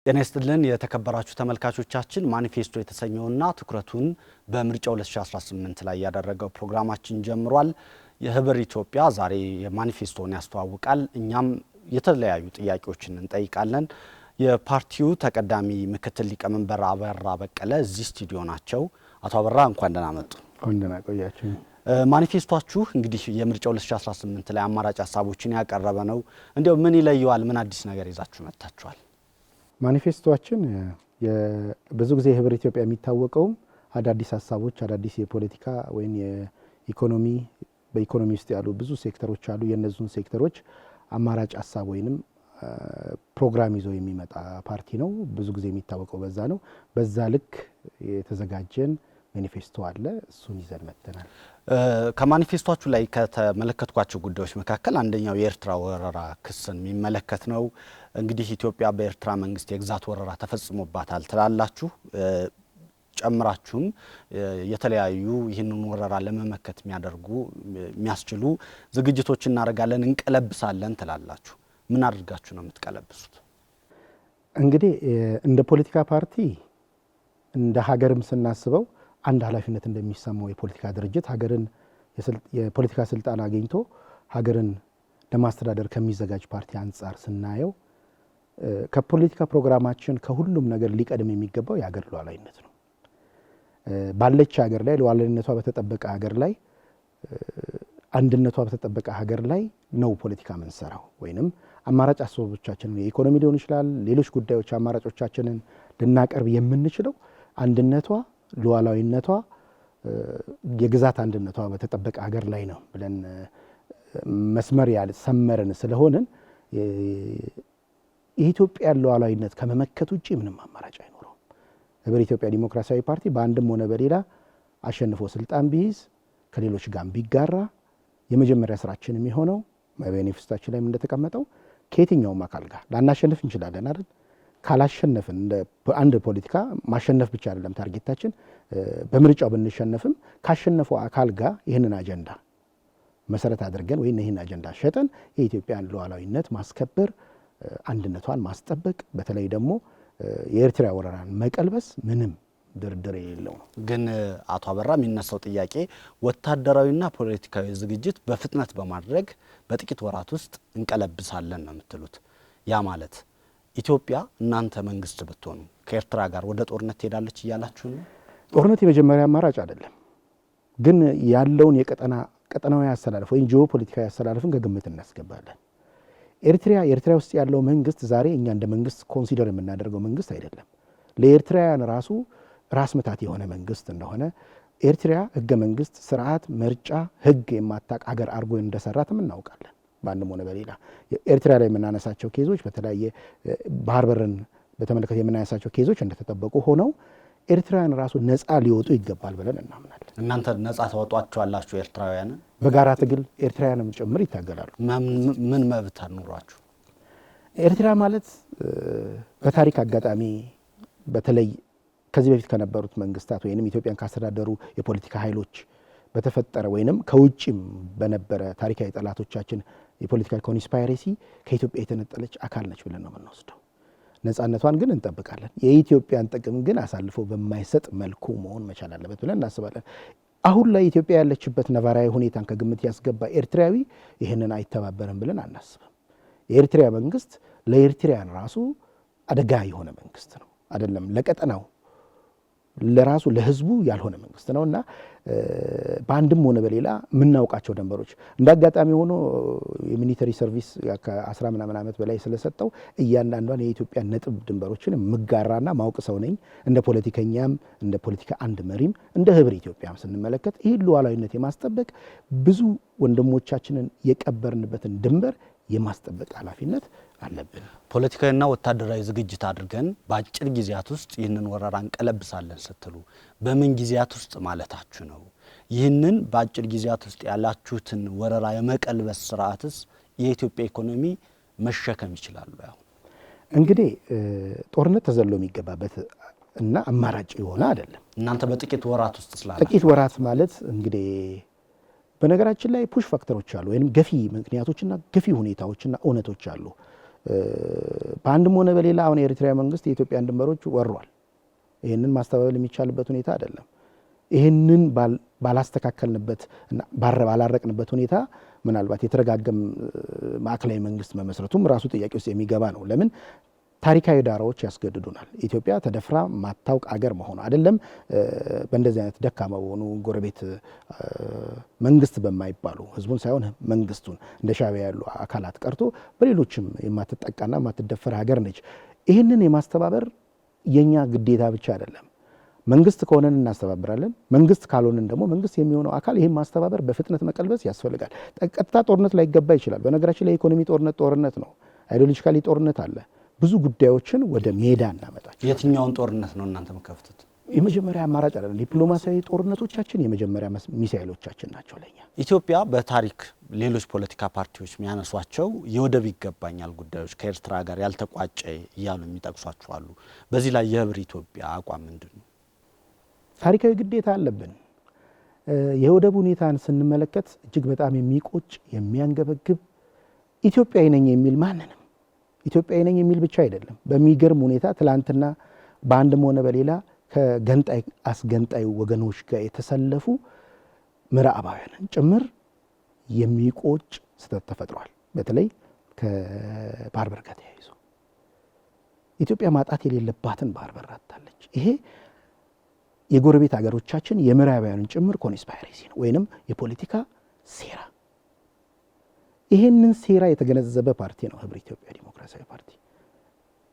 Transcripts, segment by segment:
ጤና ይስጥልን የተከበራችሁ ተመልካቾቻችን ማኒፌስቶ የተሰኘውና ትኩረቱን በምርጫው 2018 ላይ ያደረገው ፕሮግራማችን ጀምሯል። የህብር ኢትዮጵያ ዛሬ የማኒፌስቶን ያስተዋውቃል። እኛም የተለያዩ ጥያቄዎችን እንጠይቃለን። የፓርቲው ተቀዳሚ ምክትል ሊቀመንበር አበራ በቀለ እዚህ ስቱዲዮ ናቸው። አቶ አበራ እንኳን ደህና መጡ። እንኳን ደህና ቆያችሁ። ማኒፌስቶአችሁ እንግዲህ የምርጫው 2018 ላይ አማራጭ ሀሳቦችን ያቀረበ ነው። እንዴው ምን ይለየዋል? ምን አዲስ ነገር ይዛችሁ መጣችኋል? ማኒፌስቶአችን ብዙ ጊዜ ህብር ኢትዮጵያ የሚታወቀው አዳዲስ ሀሳቦች አዳዲስ የፖለቲካ ወይም የኢኮኖሚ በኢኮኖሚ ውስጥ ያሉ ብዙ ሴክተሮች አሉ። የነሱን ሴክተሮች አማራጭ ሀሳብ ወይንም ፕሮግራም ይዞ የሚመጣ ፓርቲ ነው። ብዙ ጊዜ የሚታወቀው በዛ ነው። በዛ ልክ የተዘጋጀን ማኒፌስቶ አለ። እሱን ይዘን መጥተናል። ከማኒፌስቶአችሁ ላይ ከተመለከትኳቸው ጉዳዮች መካከል አንደኛው የኤርትራ ወረራ ክስን የሚመለከት ነው። እንግዲህ ኢትዮጵያ በኤርትራ መንግስት የግዛት ወረራ ተፈጽሞባታል ትላላችሁ። ጨምራችሁም የተለያዩ ይህንን ወረራ ለመመከት የሚያስችሉ ዝግጅቶች እናደርጋለን፣ እንቀለብሳለን ትላላችሁ። ምን አድርጋችሁ ነው የምትቀለብሱት? እንግዲህ እንደ ፖለቲካ ፓርቲ እንደ ሀገርም ስናስበው አንድ ኃላፊነት እንደሚሰማው የፖለቲካ ድርጅት ሀገርን የፖለቲካ ስልጣን አግኝቶ ሀገርን ለማስተዳደር ከሚዘጋጅ ፓርቲ አንጻር ስናየው ከፖለቲካ ፕሮግራማችን ከሁሉም ነገር ሊቀድም የሚገባው የሀገር ሉዓላዊነት ነው። ባለች ሀገር ላይ ሉዓላዊነቷ በተጠበቀ ሀገር ላይ አንድነቷ በተጠበቀ ሀገር ላይ ነው ፖለቲካ መንሰራው። ወይንም አማራጭ ሀሳቦቻችንን የኢኮኖሚ ሊሆን ይችላል፣ ሌሎች ጉዳዮች አማራጮቻችንን ልናቀርብ የምንችለው አንድነቷ ሉዓላዊነቷ የግዛት አንድነቷ በተጠበቀ ሀገር ላይ ነው ብለን መስመር ያልሰመርን ስለሆንን የኢትዮጵያ ሉዓላዊነት ከመመከት ውጪ ምንም አማራጭ አይኖረውም። ህብር ኢትዮጵያ ዲሞክራሲያዊ ፓርቲ በአንድም ሆነ በሌላ አሸንፎ ስልጣን ቢይዝ ከሌሎች ጋር ቢጋራ የመጀመሪያ ስራችን የሚሆነው ማኒፌስቶአችን ላይ እንደተቀመጠው ከየትኛውም አካል ጋር ላናሸንፍ እንችላለን አይደል? ካላሸነፍን እንደ አንድ ፖለቲካ ማሸነፍ ብቻ አይደለም ታርጌታችን። በምርጫው ብንሸነፍም ካሸነፈው አካል ጋር ይህንን አጀንዳ መሰረት አድርገን ወይ ይህን አጀንዳ ሸጠን የኢትዮጵያን ሉዓላዊነት ማስከበር፣ አንድነቷን ማስጠበቅ፣ በተለይ ደግሞ የኤርትራ ወረራን መቀልበስ ምንም ድርድር የሌለው ነው። ግን አቶ አበራ የሚነሳው ጥያቄ ወታደራዊና ፖለቲካዊ ዝግጅት በፍጥነት በማድረግ በጥቂት ወራት ውስጥ እንቀለብሳለን ነው የምትሉት። ያ ማለት ኢትዮጵያ እናንተ መንግስት ብትሆኑ ከኤርትራ ጋር ወደ ጦርነት ትሄዳለች እያላችሁ ነው? ጦርነት የመጀመሪያ አማራጭ አይደለም። ግን ያለውን ቀጠናዊ አስተላለፍ ወይም ጂኦፖለቲካዊ አስተላለፍን ከግምት እናስገባለን። ኤርትራ ውስጥ ያለው መንግስት ዛሬ እኛ እንደ መንግስት ኮንሲደር የምናደርገው መንግስት አይደለም። ለኤርትራውያን ራሱ ራስ ምታት የሆነ መንግስት እንደሆነ ኤርትራ ህገ መንግስት፣ ስርዓት፣ ምርጫ፣ ህግ የማታቅ ሀገር አድርጎ እንደሰራትም እናውቃለን። በአንድም ሆነ በሌላ ኤርትራ ላይ የምናነሳቸው ኬዞች በተለያየ ባህር በርን በተመለከተ የምናነሳቸው ኬዞች እንደተጠበቁ ሆነው ኤርትራውያን ራሱ ነፃ ሊወጡ ይገባል ብለን እናምናለን። እናንተ ነፃ ታወጧቸዋላችሁ? ኤርትራውያንን በጋራ ትግል ኤርትራውያንም ጭምር ይታገላሉ። ምን መብት አኑሯችሁ? ኤርትራ ማለት በታሪክ አጋጣሚ በተለይ ከዚህ በፊት ከነበሩት መንግስታት ወይንም ኢትዮጵያን ካስተዳደሩ የፖለቲካ ኃይሎች በተፈጠረ ወይንም ከውጭም በነበረ ታሪካዊ ጠላቶቻችን የፖለቲካል ኮንስፓይሬሲ ከኢትዮጵያ የተነጠለች አካል ነች ብለን ነው የምንወስደው። ነፃነቷን ግን እንጠብቃለን። የኢትዮጵያን ጥቅም ግን አሳልፎ በማይሰጥ መልኩ መሆን መቻል አለበት ብለን እናስባለን። አሁን ላይ ኢትዮጵያ ያለችበት ነባራዊ ሁኔታን ከግምት ያስገባ ኤርትራዊ ይህንን አይተባበርም ብለን አናስብም። የኤርትራ መንግስት ለኤርትራውያን ራሱ አደጋ የሆነ መንግስት ነው አይደለም፣ ለቀጠናው ለራሱ ለህዝቡ ያልሆነ መንግስት ነውና በአንድም ሆነ በሌላ የምናውቃቸው ድንበሮች እንዳጋጣሚ ሆኖ የሚሊተሪ ሰርቪስ ከ10 ምናምን ዓመት በላይ ስለሰጠው እያንዳንዷን የኢትዮጵያ ነጥብ ድንበሮችን ምጋራና ማውቅ ሰው ነኝ። እንደ ፖለቲከኛም እንደ ፖለቲካ አንድ መሪም እንደ ህብር ኢትዮጵያም ስንመለከት ይህ ሉዓላዊነት የማስጠበቅ ብዙ ወንድሞቻችንን የቀበርንበትን ድንበር የማስጠበቅ ኃላፊነት አለብን። ፖለቲካዊና ወታደራዊ ዝግጅት አድርገን በአጭር ጊዜያት ውስጥ ይህንን ወረራ እንቀለብሳለን ስትሉ በምን ጊዜያት ውስጥ ማለታችሁ ነው? ይህንን በአጭር ጊዜያት ውስጥ ያላችሁትን ወረራ የመቀልበስ ስርዓትስ የኢትዮጵያ ኢኮኖሚ መሸከም ይችላሉ? ያው እንግዲህ ጦርነት ተዘሎ የሚገባበት እና አማራጭ የሆነ አይደለም። እናንተ በጥቂት ወራት ውስጥ ጥቂት ወራት ማለት እንግዲህ በነገራችን ላይ ፑሽ ፋክተሮች አሉ ወይም ገፊ ምክንያቶችና ገፊ ሁኔታዎችና እውነቶች አሉ። በአንድም ሆነ በሌላ አሁን የኤርትራ መንግስት የኢትዮጵያን ድንበሮች ወሯል። ይህንን ማስተባበል የሚቻልበት ሁኔታ አይደለም። ይህንን ባላስተካከልንበት እና ባላረቅንበት ሁኔታ ምናልባት የተረጋገም ማዕከላዊ መንግስት መመስረቱም ራሱ ጥያቄ ውስጥ የሚገባ ነው። ለምን ታሪካዊ ዳራዎች ያስገድዱናል። ኢትዮጵያ ተደፍራ ማታውቅ አገር መሆኑ አይደለም በእንደዚህ አይነት ደካማ በሆኑ ጎረቤት መንግስት በማይባሉ ህዝቡን ሳይሆን መንግስቱን እንደ ሻዕቢያ ያሉ አካላት ቀርቶ በሌሎችም የማትጠቃና የማትደፈር ሀገር ነች። ይህንን የማስተባበር የኛ ግዴታ ብቻ አይደለም። መንግስት ከሆነን እናስተባብራለን። መንግስት ካልሆነን ደግሞ መንግስት የሚሆነው አካል ይህን ማስተባበር በፍጥነት መቀልበስ ያስፈልጋል። ቀጥታ ጦርነት ላይ ይገባ ይችላል። በነገራችን ላይ የኢኮኖሚ ጦርነት ነው፣ አይዲዮሎጂካሊ ጦርነት አለ። ብዙ ጉዳዮችን ወደ ሜዳ እናመጣቸው። የትኛውን ጦርነት ነው እናንተ መከፍቱት? የመጀመሪያ አማራጭ አይደለም። ዲፕሎማሲያዊ ጦርነቶቻችን የመጀመሪያ ሚሳኤሎቻችን ናቸው ለኛ። ኢትዮጵያ በታሪክ ሌሎች ፖለቲካ ፓርቲዎች የሚያነሷቸው የወደብ ይገባኛል ጉዳዮች ከኤርትራ ጋር ያልተቋጨ እያሉ የሚጠቅሷቸው አሉ። በዚህ ላይ የህብር ኢትዮጵያ አቋም ምንድን ነው? ታሪካዊ ግዴታ አለብን። የወደብ ሁኔታን ስንመለከት እጅግ በጣም የሚቆጭ የሚያንገበግብ ኢትዮጵያዊ ነኝ የሚል ማንንም ኢትዮጵያዊ ነኝ የሚል ብቻ አይደለም። በሚገርም ሁኔታ ትላንትና በአንድም ሆነ በሌላ ከገንጣይ አስገንጣይ ወገኖች ጋር የተሰለፉ ምዕራባውያንን ጭምር የሚቆጭ ስህተት ተፈጥሯል። በተለይ ከባህር በር ጋር ተያይዞ ኢትዮጵያ ማጣት የሌለባትን ባህር በር አጥታለች። ይሄ የጎረቤት ሀገሮቻችን የምዕራባውያንን ጭምር ኮንስፓይሬሲ ነው ወይንም የፖለቲካ ሴራ። ይሄንን ሴራ የተገነዘበ ፓርቲ ነው ህብረ ኢትዮጵያ ዲሞክራሲያዊ ፓርቲ።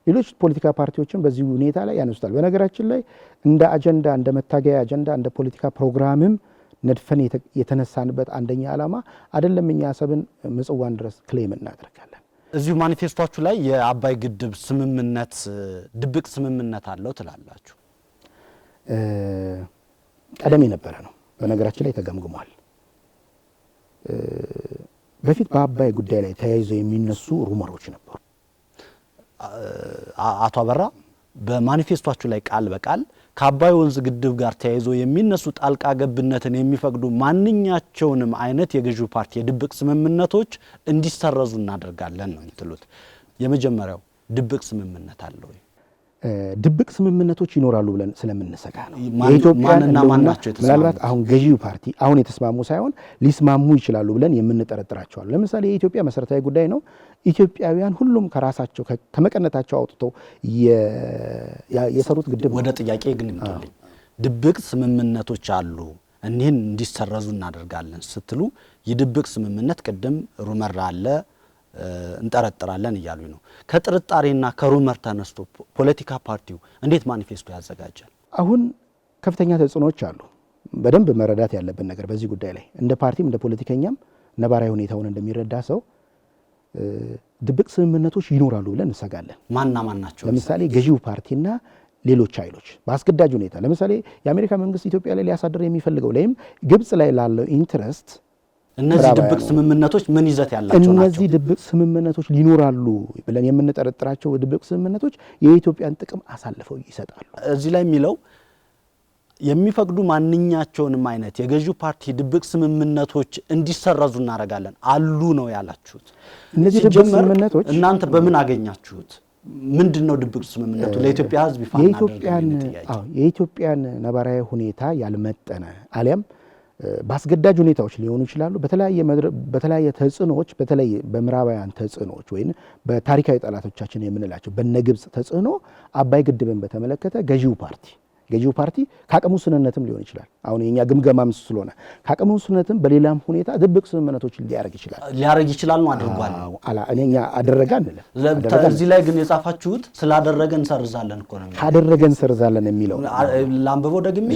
ሌሎች ፖለቲካ ፓርቲዎችን በዚህ ሁኔታ ላይ ያነሱታል። በነገራችን ላይ እንደ አጀንዳ እንደ መታገያ አጀንዳ እንደ ፖለቲካ ፕሮግራምም ነድፈን የተነሳንበት አንደኛ ዓላማ አይደለም እኛ አሰብን ምጽዋን ድረስ ክሌም እናደርጋለን። እዚሁ ማኒፌስቶችሁ ላይ የአባይ ግድብ ስምምነት ድብቅ ስምምነት አለው ትላላችሁ። ቀደም የነበረ ነው። በነገራችን ላይ ተገምግሟል። በፊት በአባይ ጉዳይ ላይ ተያይዘው የሚነሱ ሩመሮች ነበሩ። አቶ አበራ በማኒፌስቶችሁ ላይ ቃል በቃል ከአባይ ወንዝ ግድብ ጋር ተያይዞ የሚነሱ ጣልቃ ገብነትን የሚፈቅዱ ማንኛቸውንም አይነት የገዢው ፓርቲ የድብቅ ስምምነቶች እንዲሰረዙ እናደርጋለን ነው የምትሉት። የመጀመሪያው ድብቅ ስምምነት አለ ወይ? ድብቅ ስምምነቶች ይኖራሉ ብለን ስለምንሰጋ ነው። ማንና ማናቸው የተስማሙ? ምናልባት አሁን ገዢው ፓርቲ አሁን የተስማሙ ሳይሆን ሊስማሙ ይችላሉ ብለን የምንጠረጥራቸዋል። ለምሳሌ የኢትዮጵያ መሰረታዊ ጉዳይ ነው። ኢትዮጵያውያን ሁሉም ከራሳቸው ከመቀነታቸው አውጥተው የሰሩት ግድብ። ወደ ጥያቄ ግን እንጥልኝ። ድብቅ ስምምነቶች አሉ እኒህን እንዲሰረዙ እናደርጋለን ስትሉ የድብቅ ስምምነት ቅድም ሩመር አለ እንጠረጥራለን እያሉኝ ነው። ከጥርጣሬና ከሩመር ተነስቶ ፖለቲካ ፓርቲው እንዴት ማኒፌስቶ ያዘጋጃል? አሁን ከፍተኛ ተጽዕኖዎች አሉ። በደንብ መረዳት ያለብን ነገር በዚህ ጉዳይ ላይ እንደ ፓርቲም እንደ ፖለቲከኛም ነባራዊ ሁኔታውን እንደሚረዳ ሰው ድብቅ ስምምነቶች ይኖራሉ ብለን እንሰጋለን። ማና ማን ናቸው? ለምሳሌ ገዢው ፓርቲና ሌሎች ኃይሎች በአስገዳጅ ሁኔታ ለምሳሌ የአሜሪካ መንግስት ኢትዮጵያ ላይ ሊያሳድር የሚፈልገው ላይም ግብጽ ላይ ላለው ኢንትረስት እነዚህ ድብቅ ስምምነቶች ምን ይዘት ያላቸው ናቸው? እነዚህ ድብቅ ስምምነቶች ሊኖራሉ ብለን የምንጠረጥራቸው ድብቅ ስምምነቶች የኢትዮጵያን ጥቅም አሳልፈው ይሰጣሉ። እዚህ ላይ የሚለው የሚፈቅዱ ማንኛቸውንም አይነት የገዢው ፓርቲ ድብቅ ስምምነቶች እንዲሰረዙ እናደርጋለን አሉ ነው ያላችሁት። እነዚህ ድብቅ ስምምነቶች እናንተ በምን አገኛችሁት? ምንድነው ድብቅ ስምምነቱ? ለኢትዮጵያ ሕዝብ ይፋ የኢትዮጵያን ነባራዊ ሁኔታ ያልመጠነ አሊያም በአስገዳጅ ሁኔታዎች ሊሆኑ ይችላሉ። በተለያየ ተጽዕኖዎች በተለይ በምዕራባውያን ተጽዕኖዎች ወይም በታሪካዊ ጠላቶቻችን የምንላቸው በነግብጽ ተጽዕኖ አባይ ግድብን በተመለከተ ገዢው ፓርቲ ከአቅሙ ስንነትም ሊሆን ይችላል። አሁን የኛ ግምገማም ስለሆነ ከአቅሙ ስንነትም በሌላም ሁኔታ ድብቅ ስምምነቶችን ሊያደርግ ይችላል ነው አድርጓል። እኛ አደረገ አንልም። እዚህ ላይ ግን የጻፋችሁት ስላደረገ እንሰርዛለን እኮ ነው። ካደረገ እንሰርዛለን የሚለው ላንብበው ደግሜ።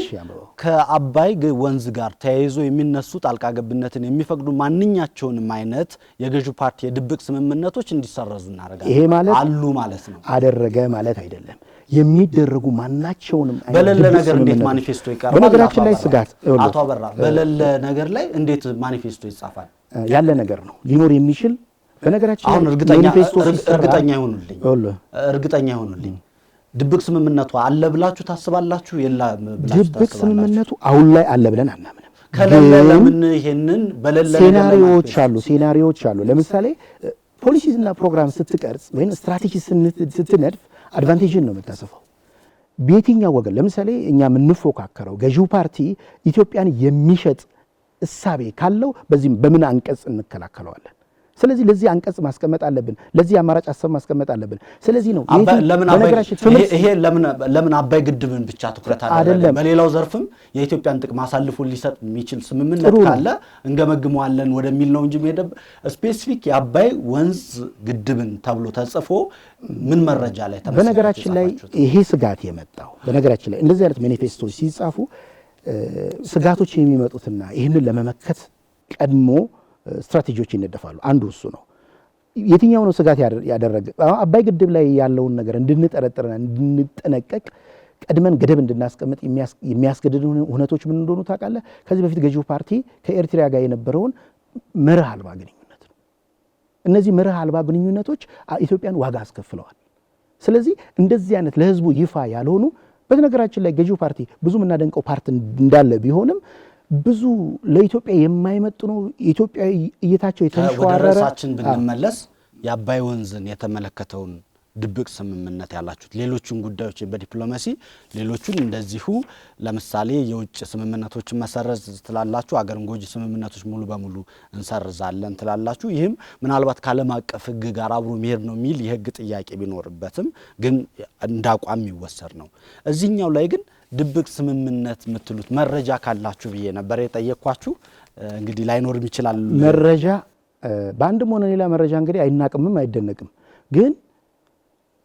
ከአባይ ወንዝ ጋር ተያይዞ የሚነሱ ጣልቃ ገብነትን የሚፈቅዱ ማንኛቸውንም አይነት የገዢው ፓርቲ የድብቅ ስምምነቶች እንዲሰረዙ እናደርጋለን። ይሄ ማለት አሉ ማለት ነው። አደረገ ማለት አይደለም። የሚደረጉ ማናቸውንም በለለ ነገር እንዴት ማኒፌስቶ ይቀርባል? በነገራችን ላይ ስጋት አቶ አበራ በለለ ነገር ላይ እንዴት ማኒፌስቶ ይጻፋል? ያለ ነገር ነው ሊኖር የሚችል። በነገራችን አሁን እርግጠኛ ይሆኑልኝ ድብቅ ስምምነቱ አለ ብላችሁ ታስባላችሁ? የለም ብላችሁ ታስባላችሁ? ድብቅ ስምምነቱ አሁን ላይ አለ ብለን አናምንም። ከለለ ለምን ይሄንን በለለ ሴናሪዮዎች አሉ። ለምሳሌ ፖሊሲና ፕሮግራም ስትቀርጽ ወይም ስትራቴጂ ስትነድፍ አድቫንቴጅን ነው የምታሰፋው። በየትኛው ወገን ለምሳሌ እኛ የምንፎካከረው ገዢው ፓርቲ ኢትዮጵያን የሚሸጥ እሳቤ ካለው በዚህ በምን አንቀጽ እንከላከለዋለን? ስለዚህ ለዚህ አንቀጽ ማስቀመጥ አለብን። ለዚህ አማራጭ ሀሳብ ማስቀመጥ አለብን። ስለዚህ ነው ይሄ ለምን አባይ ግድብን ብቻ ትኩረት አደረገ? በሌላው ዘርፍም የኢትዮጵያን ጥቅም አሳልፎ ሊሰጥ የሚችል ስምምነት ካለ እንገመግመዋለን ወደሚል ነው እንጂ ሄደብ ስፔሲፊክ የአባይ ወንዝ ግድብን ተብሎ ተጽፎ ምን መረጃ ላይ ተመሰረተ? በነገራችን ላይ ይሄ ስጋት የመጣው በነገራችን ላይ እንደዚህ አይነት ማኒፌስቶች ሲጻፉ ስጋቶች የሚመጡትና ይህንን ለመመከት ቀድሞ ስትራቴጂዎች ይነደፋሉ። አንዱ እሱ ነው። የትኛው ነው ስጋት ያደረገ? አባይ ግድብ ላይ ያለውን ነገር እንድንጠረጥርና እንድንጠነቀቅ ቀድመን ገደብ እንድናስቀምጥ የሚያስገድዱ ሁነቶች ምን እንደሆኑ ታውቃለህ? ከዚህ በፊት ገዢው ፓርቲ ከኤርትራ ጋር የነበረውን መርህ አልባ ግንኙነት ነው። እነዚህ መርህ አልባ ግንኙነቶች ኢትዮጵያን ዋጋ አስከፍለዋል። ስለዚህ እንደዚህ አይነት ለህዝቡ ይፋ ያልሆኑ በነገራችን ላይ ገዢው ፓርቲ ብዙ የምናደንቀው ፓርቲ እንዳለ ቢሆንም ብዙ ለኢትዮጵያ የማይመጥኑ ኢትዮጵያ እይታቸው የተንሸዋረረ ወደ ራሳችን ብንመለስ የአባይ ወንዝን የተመለከተውን ድብቅ ስምምነት ያላችሁት ሌሎችን ጉዳዮች በዲፕሎማሲ ሌሎቹን እንደዚሁ ለምሳሌ የውጭ ስምምነቶችን መሰረዝ ትላላችሁ፣ አገርን ጎጂ ስምምነቶች ሙሉ በሙሉ እንሰርዛለን ትላላችሁ። ይህም ምናልባት ከዓለም አቀፍ ሕግ ጋር አብሮ መሄድ ነው የሚል የሕግ ጥያቄ ቢኖርበትም ግን እንዳቋም የሚወሰድ ነው። እዚህኛው ላይ ግን ድብቅ ስምምነት የምትሉት መረጃ ካላችሁ ብዬ ነበር የጠየኳችሁ። እንግዲህ ላይኖርም ይችላል መረጃ በአንድም ሆነ ሌላ መረጃ እንግዲህ አይናቅምም አይደነቅም። ግን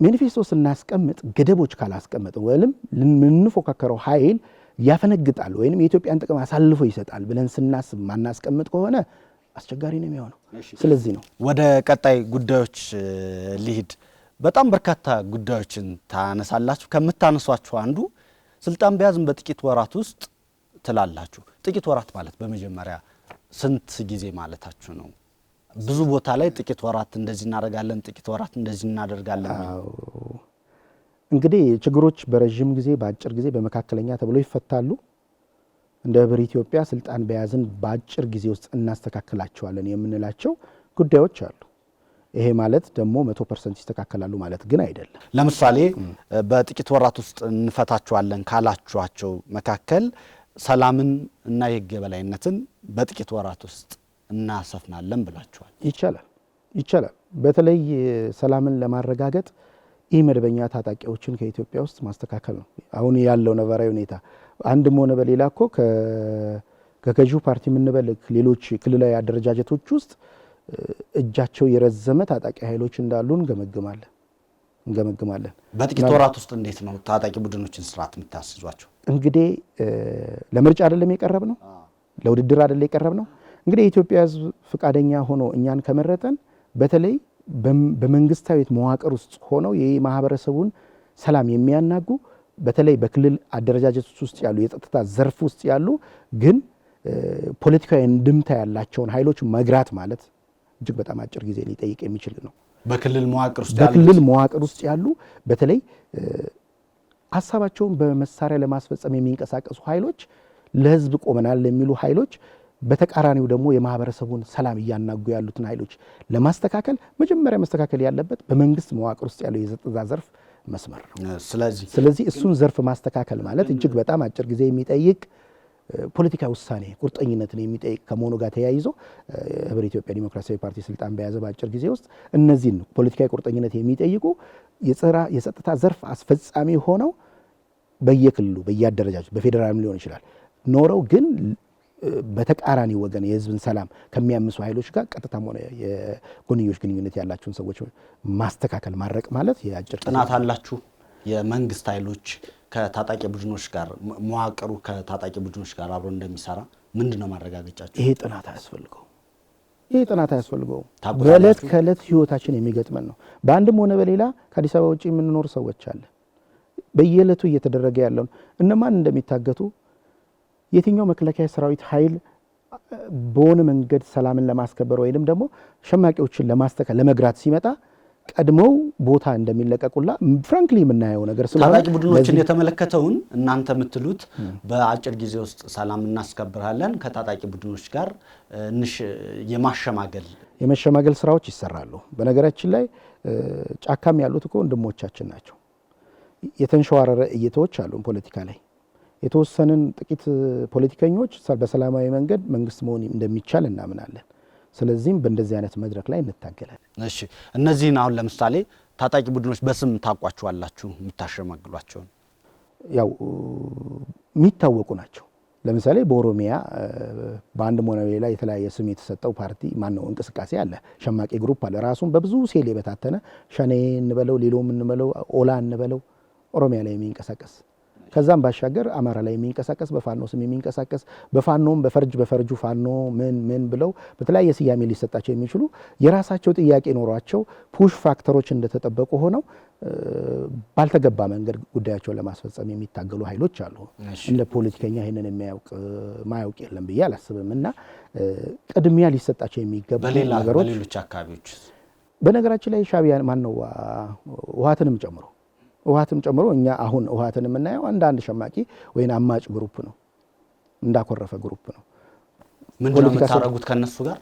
ማኒፌስቶ ስናስቀምጥ ገደቦች ካላስቀመጥ ወይም የምንፎካከረው ኃይል ያፈነግጣል ወይም የኢትዮጵያን ጥቅም አሳልፎ ይሰጣል ብለን ስናስብ ማናስቀምጥ ከሆነ አስቸጋሪ ነው የሚሆነው። ስለዚህ ነው ወደ ቀጣይ ጉዳዮች ሊሄድ በጣም በርካታ ጉዳዮችን ታነሳላችሁ። ከምታነሷቸው አንዱ ስልጣን በያዝን በጥቂት ወራት ውስጥ ትላላችሁ። ጥቂት ወራት ማለት በመጀመሪያ ስንት ጊዜ ማለታችሁ ነው? ብዙ ቦታ ላይ ጥቂት ወራት እንደዚህ እናደርጋለን፣ ጥቂት ወራት እንደዚህ እናደርጋለን። እንግዲህ ችግሮች በረጅም ጊዜ፣ በአጭር ጊዜ፣ በመካከለኛ ተብሎ ይፈታሉ። እንደ ህብረ ኢትዮጵያ ስልጣን በያዝን በአጭር ጊዜ ውስጥ እናስተካክላቸዋለን የምንላቸው ጉዳዮች አሉ። ይሄ ማለት ደግሞ 100% ይስተካከላሉ ማለት ግን አይደለም። ለምሳሌ በጥቂት ወራት ውስጥ እንፈታቸዋለን ካላችኋቸው መካከል ሰላምን እና የህግ የበላይነትን በጥቂት ወራት ውስጥ እናሰፍናለን ብላችኋል። ይቻላል። በተለይ ሰላምን ለማረጋገጥ ኢመደበኛ ታጣቂዎችን ከኢትዮጵያ ውስጥ ማስተካከል ነው አሁን ያለው ነባራዊ ሁኔታ። አንድም ሆነ በሌላ እኮ ከገዢው ፓርቲ የምንበልግ ሌሎች ክልላዊ አደረጃጀቶች ውስጥ እጃቸው የረዘመ ታጣቂ ኃይሎች እንዳሉ እንገመግማለን። በጥቂት ወራት ውስጥ እንዴት ነው ታጣቂ ቡድኖችን ስርዓት የምታስዟቸው? እንግዲህ ለምርጫ አይደለም የቀረብ ነው፣ ለውድድር አይደለም የቀረብ ነው። እንግዲህ የኢትዮጵያ ሕዝብ ፈቃደኛ ሆኖ እኛን ከመረጠን በተለይ በመንግስታዊ መዋቅር ውስጥ ሆነው የማህበረሰቡን ሰላም የሚያናጉ በተለይ በክልል አደረጃጀቶች ውስጥ ያሉ የጸጥታ ዘርፍ ውስጥ ያሉ ግን ፖለቲካዊ እንድምታ ያላቸውን ኃይሎች መግራት ማለት እጅግ በጣም አጭር ጊዜ ሊጠይቅ የሚችል ነው። በክልል መዋቅር ውስጥ ያሉ በተለይ ሀሳባቸውን በመሳሪያ ለማስፈጸም የሚንቀሳቀሱ ኃይሎች፣ ለህዝብ ቆመናል የሚሉ ኃይሎች፣ በተቃራኒው ደግሞ የማህበረሰቡን ሰላም እያናጉ ያሉትን ኃይሎች ለማስተካከል መጀመሪያ መስተካከል ያለበት በመንግስት መዋቅር ውስጥ ያለው የጸጥታ ዘርፍ መስመር ነው። ስለዚህ እሱን ዘርፍ ማስተካከል ማለት እጅግ በጣም አጭር ጊዜ የሚጠይቅ ፖለቲካዊ ውሳኔ ቁርጠኝነትን የሚጠይቅ ከመሆኑ ጋር ተያይዞ ህብረ ኢትዮጵያ ዲሞክራሲያዊ ፓርቲ ስልጣን በያዘ በአጭር ጊዜ ውስጥ እነዚህን ፖለቲካዊ ቁርጠኝነት የሚጠይቁ የጸጥታ ዘርፍ አስፈጻሚ ሆነው በየክልሉ በየአደረጃጀቱ በፌዴራልም ሊሆን ይችላል ኖረው ግን በተቃራኒ ወገን የህዝብን ሰላም ከሚያምሱ ኃይሎች ጋር ቀጥታም ሆነ የጎንዮሽ ግንኙነት ያላቸውን ሰዎች ማስተካከል ማድረቅ ማለት የአጭር ጥናት አላችሁ? የመንግስት ኃይሎች ከታጣቂ ቡድኖች ጋር መዋቅሩ ከታጣቂ ቡድኖች ጋር አብሮ እንደሚሰራ ምንድነው ማረጋገጫችሁ? ይሄ ጥናት አያስፈልገውም። በዕለት ከዕለት ህይወታችን የሚገጥመን ነው። በአንድም ሆነ በሌላ ከአዲስ አበባ ውጭ የምንኖር ሰዎች አለ። በየዕለቱ እየተደረገ ያለውን እነማን እንደሚታገቱ የትኛው መከላከያ ሰራዊት ኃይል በሆነ መንገድ ሰላምን ለማስከበር ወይንም ደግሞ ሸማቂዎችን ለማስተካከል ለመግራት ሲመጣ ቀድመው ቦታ እንደሚለቀቁላ ፍራንክሊ የምናየው ነገር ስለሆነ ታጣቂ ቡድኖችን የተመለከተውን እናንተ የምትሉት በአጭር ጊዜ ውስጥ ሰላም እናስከብራለን ከታጣቂ ቡድኖች ጋር የማሸማገል ስራዎች ይሰራሉ። በነገራችን ላይ ጫካም ያሉት እኮ ወንድሞቻችን ናቸው። የተንሸዋረረ እይታዎች አሉ ፖለቲካ ላይ የተወሰነን ጥቂት ፖለቲከኞች በሰላማዊ መንገድ መንግስት መሆን እንደሚቻል እናምናለን። ስለዚህም በእንደዚህ አይነት መድረክ ላይ እንታገላለን። እሺ እነዚህን አሁን ለምሳሌ ታጣቂ ቡድኖች በስም ታውቋቸዋላችሁ የምታሸማግሏቸው? ያው የሚታወቁ ናቸው። ለምሳሌ በኦሮሚያ በአንድ ሞናዊ ላይ የተለያየ ስም የተሰጠው ፓርቲ ማነው እንቅስቃሴ አለ፣ ሸማቂ ግሩፕ አለ። ራሱን በብዙ ሴል የበታተነ ሸኔ እንበለው ሌሎም እንበለው ኦላ እንበለው ኦሮሚያ ላይ የሚንቀሳቀስ ከዛም ባሻገር አማራ ላይ የሚንቀሳቀስ በፋኖ ስም የሚንቀሳቀስ በፋኖም በፈርጁ ፋኖ ምን ብለው በተለያየ ስያሜ ሊሰጣቸው የሚችሉ የራሳቸው ጥያቄ ኖሯቸው ፑሽ ፋክተሮች እንደተጠበቁ ሆነው ባልተገባ መንገድ ጉዳያቸውን ለማስፈጸም የሚታገሉ ኃይሎች አሉ። እንደ ፖለቲከኛ ይሄንን ማያውቅ የለም ብዬ አላስብም። እና ቅድሚያ ሊሰጣቸው የሚገቡ ነገሮች በሌሎች አካባቢዎች በነገራችን ላይ ሻዕቢያ ማነው ውሃትም ጨምሮ እኛ አሁን ውሃትን የምናየው አንድ ሸማቂ ወይን አማጭ ግሩፕ ነው፣ እንዳኮረፈ ግሩፕ ነው። ምንድነው የምታረጉት ከነሱ ጋር?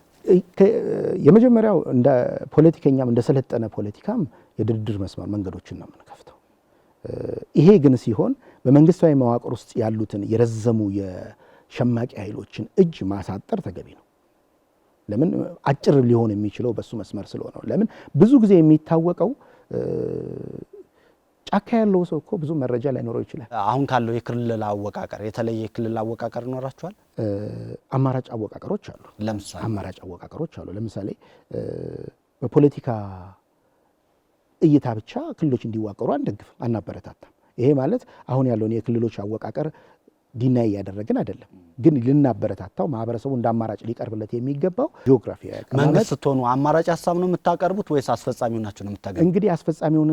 የመጀመሪያው እንደ ፖለቲከኛም እንደ ሰለጠነ ፖለቲካም የድርድር መስመር መንገዶችን ነው የምንከፍተው። ይሄ ግን ሲሆን በመንግስታዊ መዋቅር ውስጥ ያሉትን የረዘሙ የሸማቂ ኃይሎችን እጅ ማሳጠር ተገቢ ነው። ለምን አጭር ሊሆን የሚችለው በሱ መስመር ስለሆነ። ለምን ብዙ ጊዜ የሚታወቀው ጫካ ያለው ሰው እኮ ብዙ መረጃ ላይኖረው ይችላል። አሁን ካለው የክልል አወቃቀር የተለየ የክልል አወቃቀር ይኖራቸዋል? አማራጭ አወቃቀሮች አሉ። ለምሳሌ በፖለቲካ እይታ ብቻ ክልሎች እንዲዋቀሩ አንደግፍ አናበረታታም። ይሄ ማለት አሁን ያለውን የክልሎች አወቃቀር ዲናይ ያደረግን አይደለም፣ ግን ልናበረታታው ማህበረሰቡ እንደ አማራጭ ሊቀርብለት የሚገባው ጂኦግራፊ መንግስት ስትሆኑ አማራጭ ሀሳብ ነው የምታቀርቡት ወይስ አስፈጻሚው ናቸው ነው የምታቀርቡት? እንግዲህ አስፈጻሚውን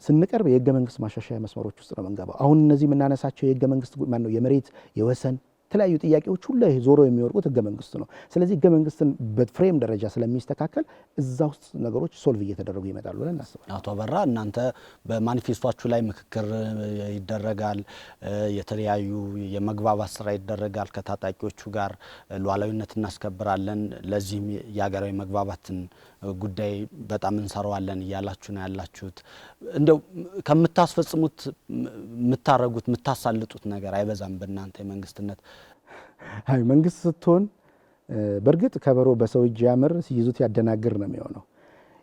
ስንቀርብ የህገ መንግስት ማሻሻያ መስመሮች ውስጥ ነው የምንገባው። አሁን እነዚህ የምናነሳቸው የህገ መንግስት ማነው የመሬት የወሰን የተለያዩ ጥያቄዎች ሁሉ ዞሮ የሚወርቁት ህገ መንግስት ነው። ስለዚህ ህገ መንግስትን በፍሬም ደረጃ ስለሚስተካከል እዛ ውስጥ ነገሮች ሶልቭ እየተደረጉ ይመጣሉ ብለን እናስባለን። አቶ አበራ እናንተ በማኒፌስቶአችሁ ላይ ምክክር ይደረጋል፣ የተለያዩ የመግባባት ስራ ይደረጋል ከታጣቂዎቹ ጋር፣ ሉዓላዊነት እናስከብራለን፣ ለዚህም የሀገራዊ መግባባትን ጉዳይ በጣም እንሰራዋለን እያላችሁ ነው ያላችሁት። እንደው ከምታስፈጽሙት የምታረጉት የምታሳልጡት ነገር አይበዛም በእናንተ የመንግስትነት? አይ መንግስት ስትሆን በእርግጥ ከበሮ በሰው እጅ ያምር ሲይዙት ያደናግር ነው የሚሆነው።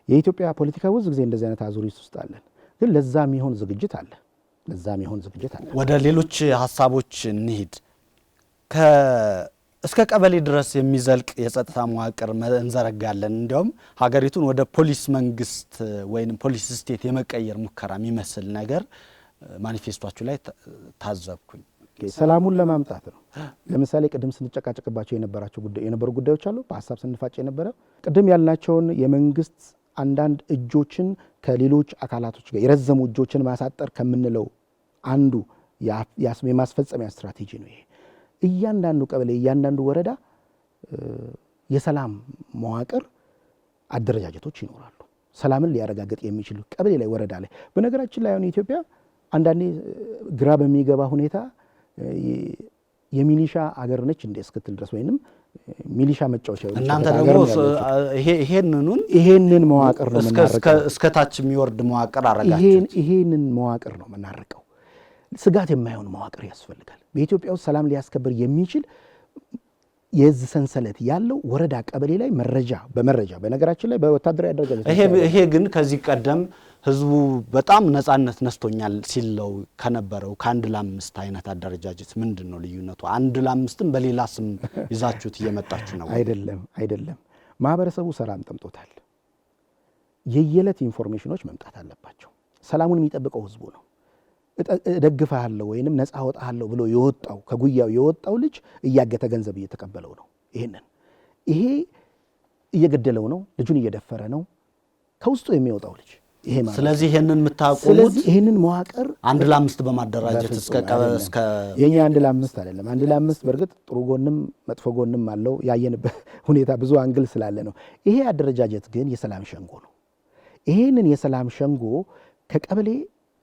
የኢትዮጵያ ፖለቲካ ብዙ ጊዜ እንደዚህ አይነት አዙሪት ውስጥ አለን፣ ግን ለዛም ይሆን ዝግጅት አለ። ወደ ሌሎች ሀሳቦች እንሂድ። እስከ ቀበሌ ድረስ የሚዘልቅ የጸጥታ መዋቅር እንዘረጋለን፣ እንዲያውም ሀገሪቱን ወደ ፖሊስ መንግስት ወይም ፖሊስ ስቴት የመቀየር ሙከራ የሚመስል ነገር ማኒፌስቶአችሁ ላይ ታዘብኩኝ። ሰላሙን ለማምጣት ነው። ለምሳሌ ቅድም ስንጨቃጨቅባቸው የነበሩ ጉዳዮች አሉ፣ በሀሳብ ስንፋጭ የነበረ ቅድም ያልናቸውን የመንግስት አንዳንድ እጆችን ከሌሎች አካላቶች ጋር የረዘሙ እጆችን ማሳጠር ከምንለው አንዱ የማስፈጸሚያ ስትራቴጂ ነው ይሄ። እያንዳንዱ ቀበሌ እያንዳንዱ ወረዳ የሰላም መዋቅር አደረጃጀቶች ይኖራሉ፣ ሰላምን ሊያረጋግጥ የሚችሉ ቀበሌ ላይ ወረዳ ላይ። በነገራችን ላይ አሁን ኢትዮጵያ አንዳንዴ ግራ በሚገባ ሁኔታ የሚሊሻ አገር ነች እንደ እስክትል ድረስ ወይንም ሚሊሻ መጫወቻ ነው። እናንተ ደግሞ ይሄንን መዋቅር ነው እስከ ታች የሚወርድ መዋቅር አረጋችሁት። ይሄንን መዋቅር ነው የምናርቀው። ስጋት የማይሆን መዋቅር ያስፈልጋል። በኢትዮጵያ ውስጥ ሰላም ሊያስከብር የሚችል የዝ ሰንሰለት ያለው ወረዳ ቀበሌ ላይ በመረጃ በነገራችን ላይ በወታደራዊ አደረጃጀት ይሄ ግን ከዚህ ቀደም ህዝቡ በጣም ነጻነት ነስቶኛል ሲለው ከነበረው ከአንድ ለአምስት አይነት አደረጃጀት ምንድን ነው ልዩነቱ? አንድ ለአምስትም በሌላ ስም ይዛችሁት እየመጣችሁ ነው? አይደለም። ማህበረሰቡ ሰላም ጠምጦታል። የየዕለት ኢንፎርሜሽኖች መምጣት አለባቸው። ሰላሙን የሚጠብቀው ህዝቡ ነው። እደግፍሃለሁ ወይንም ነፃ አወጣሃለሁ ብሎ የወጣው ከጉያው የወጣው ልጅ እያገተ ገንዘብ እየተቀበለው ነው። ይሄ እየገደለው ነው፣ ልጁን እየደፈረ ነው ከውስጡ የሚወጣው ልጅ ይሄ ማለት። ስለዚህ ይሄንን የምታቆሙት ይሄንን መዋቅር አንድ ለአምስት በማደራጀት እስከ የኛ አንድ ለአምስት አይደለም። አንድ ለአምስት በእርግጥ ጥሩ ጎንም መጥፎ ጎንም አለው፣ ያየንበት ሁኔታ ብዙ አንግል ስላለ ነው። ይሄ አደረጃጀት ግን የሰላም ሸንጎ ነው። ይሄንን የሰላም ሸንጎ ከቀበሌ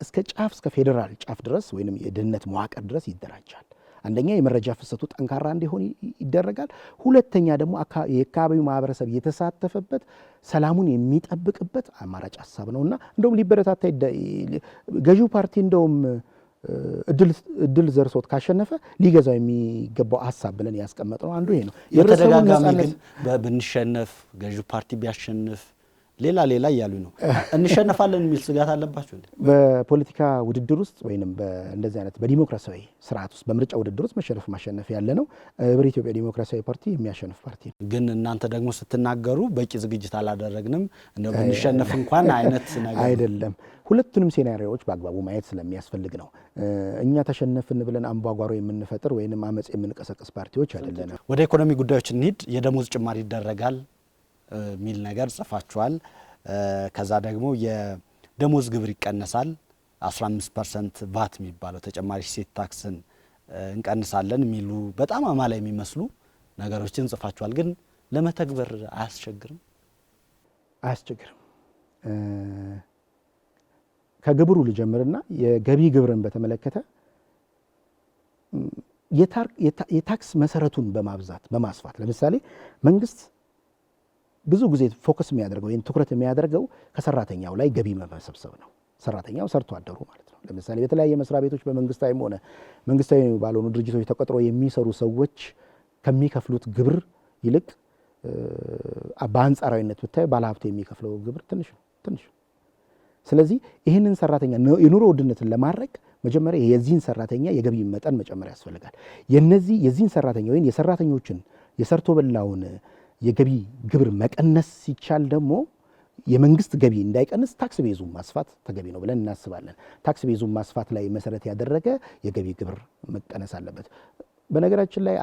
እስከ ጫፍ እስከ ፌዴራል ጫፍ ድረስ ወይንም የደህንነት መዋቅር ድረስ ይደራጃል። አንደኛ የመረጃ ፍሰቱ ጠንካራ እንዲሆን ይደረጋል። ሁለተኛ ደግሞ የአካባቢው ማህበረሰብ የተሳተፈበት ሰላሙን የሚጠብቅበት አማራጭ ሀሳብ ነውና እንደውም ሊበረታታ ገዢው ፓርቲ እንደውም እድል ዘርሶት ካሸነፈ ሊገዛው የሚገባው ሀሳብ ብለን ያስቀመጥነው አንዱ ይሄ ነው። የተደጋጋሚ ግን ብንሸነፍ ገዢው ፓርቲ ቢያሸንፍ ሌላ እያሉ ነው። እንሸነፋለን የሚል ስጋት አለባቸው። በፖለቲካ ውድድር ውስጥ ወይንም በእንደዚህ አይነት በዲሞክራሲያዊ ስርዓት ውስጥ በምርጫ ውድድር ውስጥ መሸነፍ ማሸነፍ ያለ ነው። ህብረ ኢትዮጵያ ዲሞክራሲያዊ ፓርቲ የሚያሸንፍ ፓርቲ ነው። ግን እናንተ ደግሞ ስትናገሩ በቂ ዝግጅት አላደረግንም እንደው ብንሸነፍ እንኳን አይነት ነገር አይደለም። ሁለቱንም ሴናሪዮዎች በአግባቡ ማየት ስለሚያስፈልግ ነው። እኛ ተሸነፍን ብለን አምባጓሮ የምንፈጥር ወይንም አመጽ የምንቀሰቅስ ፓርቲዎች አይደለንም። ወደ ኢኮኖሚ ጉዳዮች እንሂድ። የደሞዝ ጭማሪ ይደረጋል ሚል ነገር ጽፋችኋል። ከዛ ደግሞ የደሞዝ ግብር ይቀነሳል፣ 15% ቫት የሚባለው ተጨማሪ እሴት ታክስን እንቀንሳለን የሚሉ በጣም አማላይ የሚመስሉ ነገሮችን ጽፋችኋል። ግን ለመተግበር አያስቸግርም? አያስቸግርም። ከግብሩ ልጀምርና የገቢ ግብርን በተመለከተ የታክስ መሰረቱን በማስፋት ለምሳሌ መንግስት ብዙ ጊዜ ፎከስ የሚያደርገው ወይም ትኩረት የሚያደርገው ከሰራተኛው ላይ ገቢ መሰብሰብ ነው። ሰራተኛው ሰርቶ አደሩ ማለት ነው። ለምሳሌ በተለያየ መስሪያ ቤቶች በመንግስታዊም ሆነ መንግስታዊ ባልሆኑ ድርጅቶች ተቀጥሮ የሚሰሩ ሰዎች ከሚከፍሉት ግብር ይልቅ በአንጻራዊነት ብታይ ባለሀብቱ የሚከፍለው ግብር ትንሽ ነው። ስለዚህ ይህንን ሰራተኛ የኑሮ ውድነትን ለማድረግ መጀመሪያ የዚህን ሰራተኛ የገቢ መጠን መጨመር ያስፈልጋል። የዚህን ሰራተኛ ወይም የሰራተኞችን የሰርቶ በላውን የገቢ ግብር መቀነስ ሲቻል ደግሞ የመንግስት ገቢ እንዳይቀንስ ታክስ ቤዙን ማስፋት ተገቢ ነው ብለን እናስባለን። ታክስ ቤዙን ማስፋት ላይ መሰረት ያደረገ የገቢ ግብር መቀነስ አለበት። በነገራችን ላይ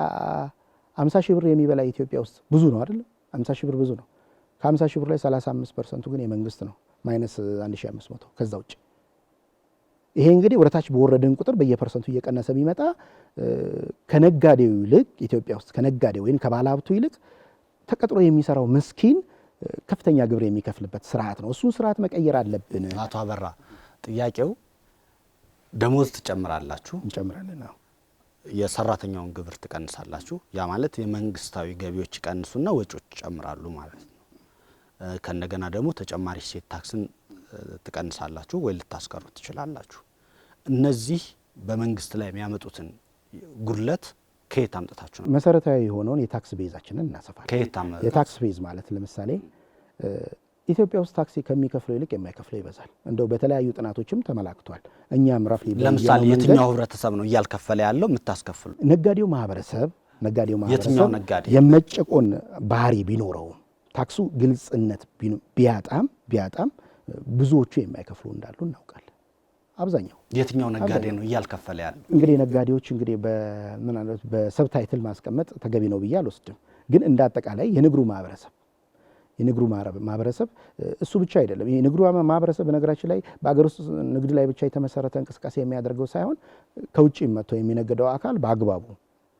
50 ሺህ ብር የሚበላ ኢትዮጵያ ውስጥ ብዙ ነው አይደል? 50 ሺህ ብር ብዙ ነው። ከ50 ሺህ ብር ላይ 35% ግን የመንግስት ነው፣ ማይነስ 1500 ከዛ ውጭ። ይሄ እንግዲህ ወደ ታች በወረድን ቁጥር በየፐርሰንቱ እየቀነሰ ቢመጣ ከነጋዴው ይልቅ ኢትዮጵያ ውስጥ ከነጋዴው ወይም ከባለሀብቱ ይልቅ ተቀጥሮ የሚሰራው ምስኪን ከፍተኛ ግብር የሚከፍልበት ስርዓት ነው። እሱን ስርዓት መቀየር አለብን። አቶ አበራ ጥያቄው ደሞዝ ትጨምራላችሁ፣ እንጨምራለን። የሰራተኛውን ግብር ትቀንሳላችሁ። ያ ማለት የመንግስታዊ ገቢዎች ይቀንሱና ወጪዎች ይጨምራሉ ማለት ነው። ከነገና ደግሞ ተጨማሪ እሴት ታክስን ትቀንሳላችሁ ወይ ልታስቀሩ ትችላላችሁ። እነዚህ በመንግስት ላይ የሚያመጡትን ጉድለት ከየት አምጥታችሁ ነው? መሰረታዊ የሆነውን የታክስ ቤዛችንን እናሰፋለን። ከየት የታክስ ቤዝ ማለት ለምሳሌ ኢትዮጵያ ውስጥ ታክሲ ከሚከፍለው ይልቅ የማይከፍለው ይበዛል። እንደው በተለያዩ ጥናቶችም ተመላክቷል። እኛም ራፍ ለምሳሌ የትኛው ህብረተሰብ ነው እያልከፈለ ያለው የምታስከፍሉ? ነጋዴው ማህበረሰብ የትኛው ነጋዴ የመጨቆን ባህሪ ቢኖረውም ታክሱ ግልጽነት ቢያጣም ብዙዎቹ የማይከፍሉ እንዳሉ እናውቃለን። አብዛኛው የትኛው ነጋዴ ነው እያልከፈለ ያለው? እንግዲህ ነጋዴዎች እንግዲህ በሰብታይትል ማስቀመጥ ተገቢ ነው ብዬ አልወስድም። ግን እንደ አጠቃላይ የንግዱ ማህበረሰብ እሱ ብቻ አይደለም። የንግዱ ማህበረሰብ በነገራችን ላይ በአገር ውስጥ ንግድ ላይ ብቻ የተመሰረተ እንቅስቃሴ የሚያደርገው ሳይሆን ከውጭ መጥቶ የሚነግደው አካል በአግባቡ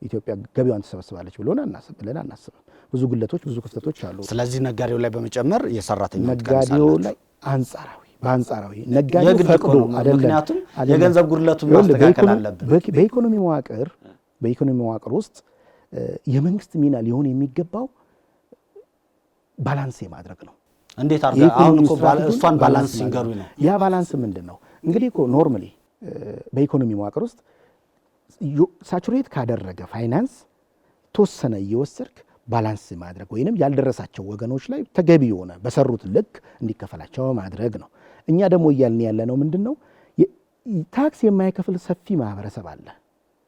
ኢትዮጵያ ገቢዋን ትሰበስባለች ብለን አናስብም። ብዙ ጉለቶች፣ ብዙ ክፍተቶች አሉ። ስለዚህ ነጋዴው ላይ በመጨመር የሰራተኛው ነጋዴው ላይ በአንጻራዊ ነጋዴው ፈቅዶ አይደለም። ምክንያቱም የገንዘብ ጉድለቱን ማስተካከል አለብን። በኢኮኖሚ መዋቅር ውስጥ የመንግስት ሚና ሊሆን የሚገባው ባላንስ የማድረግ ነው። እንዴት አድርገህ አሁን እኮ እሷን ባላንስ ሲንገሩኝ ነው። ያ ባላንስ ምንድን ነው? እንግዲህ እኮ ኖርማሊ በኢኮኖሚ መዋቅር ውስጥ ሳቹሬት ካደረገ ፋይናንስ ተወሰነ እየወሰድክ ባላንስ ማድረግ ወይንም ያልደረሳቸው ወገኖች ላይ ተገቢ የሆነ በሰሩት ልክ እንዲከፈላቸው ማድረግ ነው። እኛ ደግሞ እያልን ያለነው ምንድነው? ታክስ የማይከፍል ሰፊ ማህበረሰብ አለ።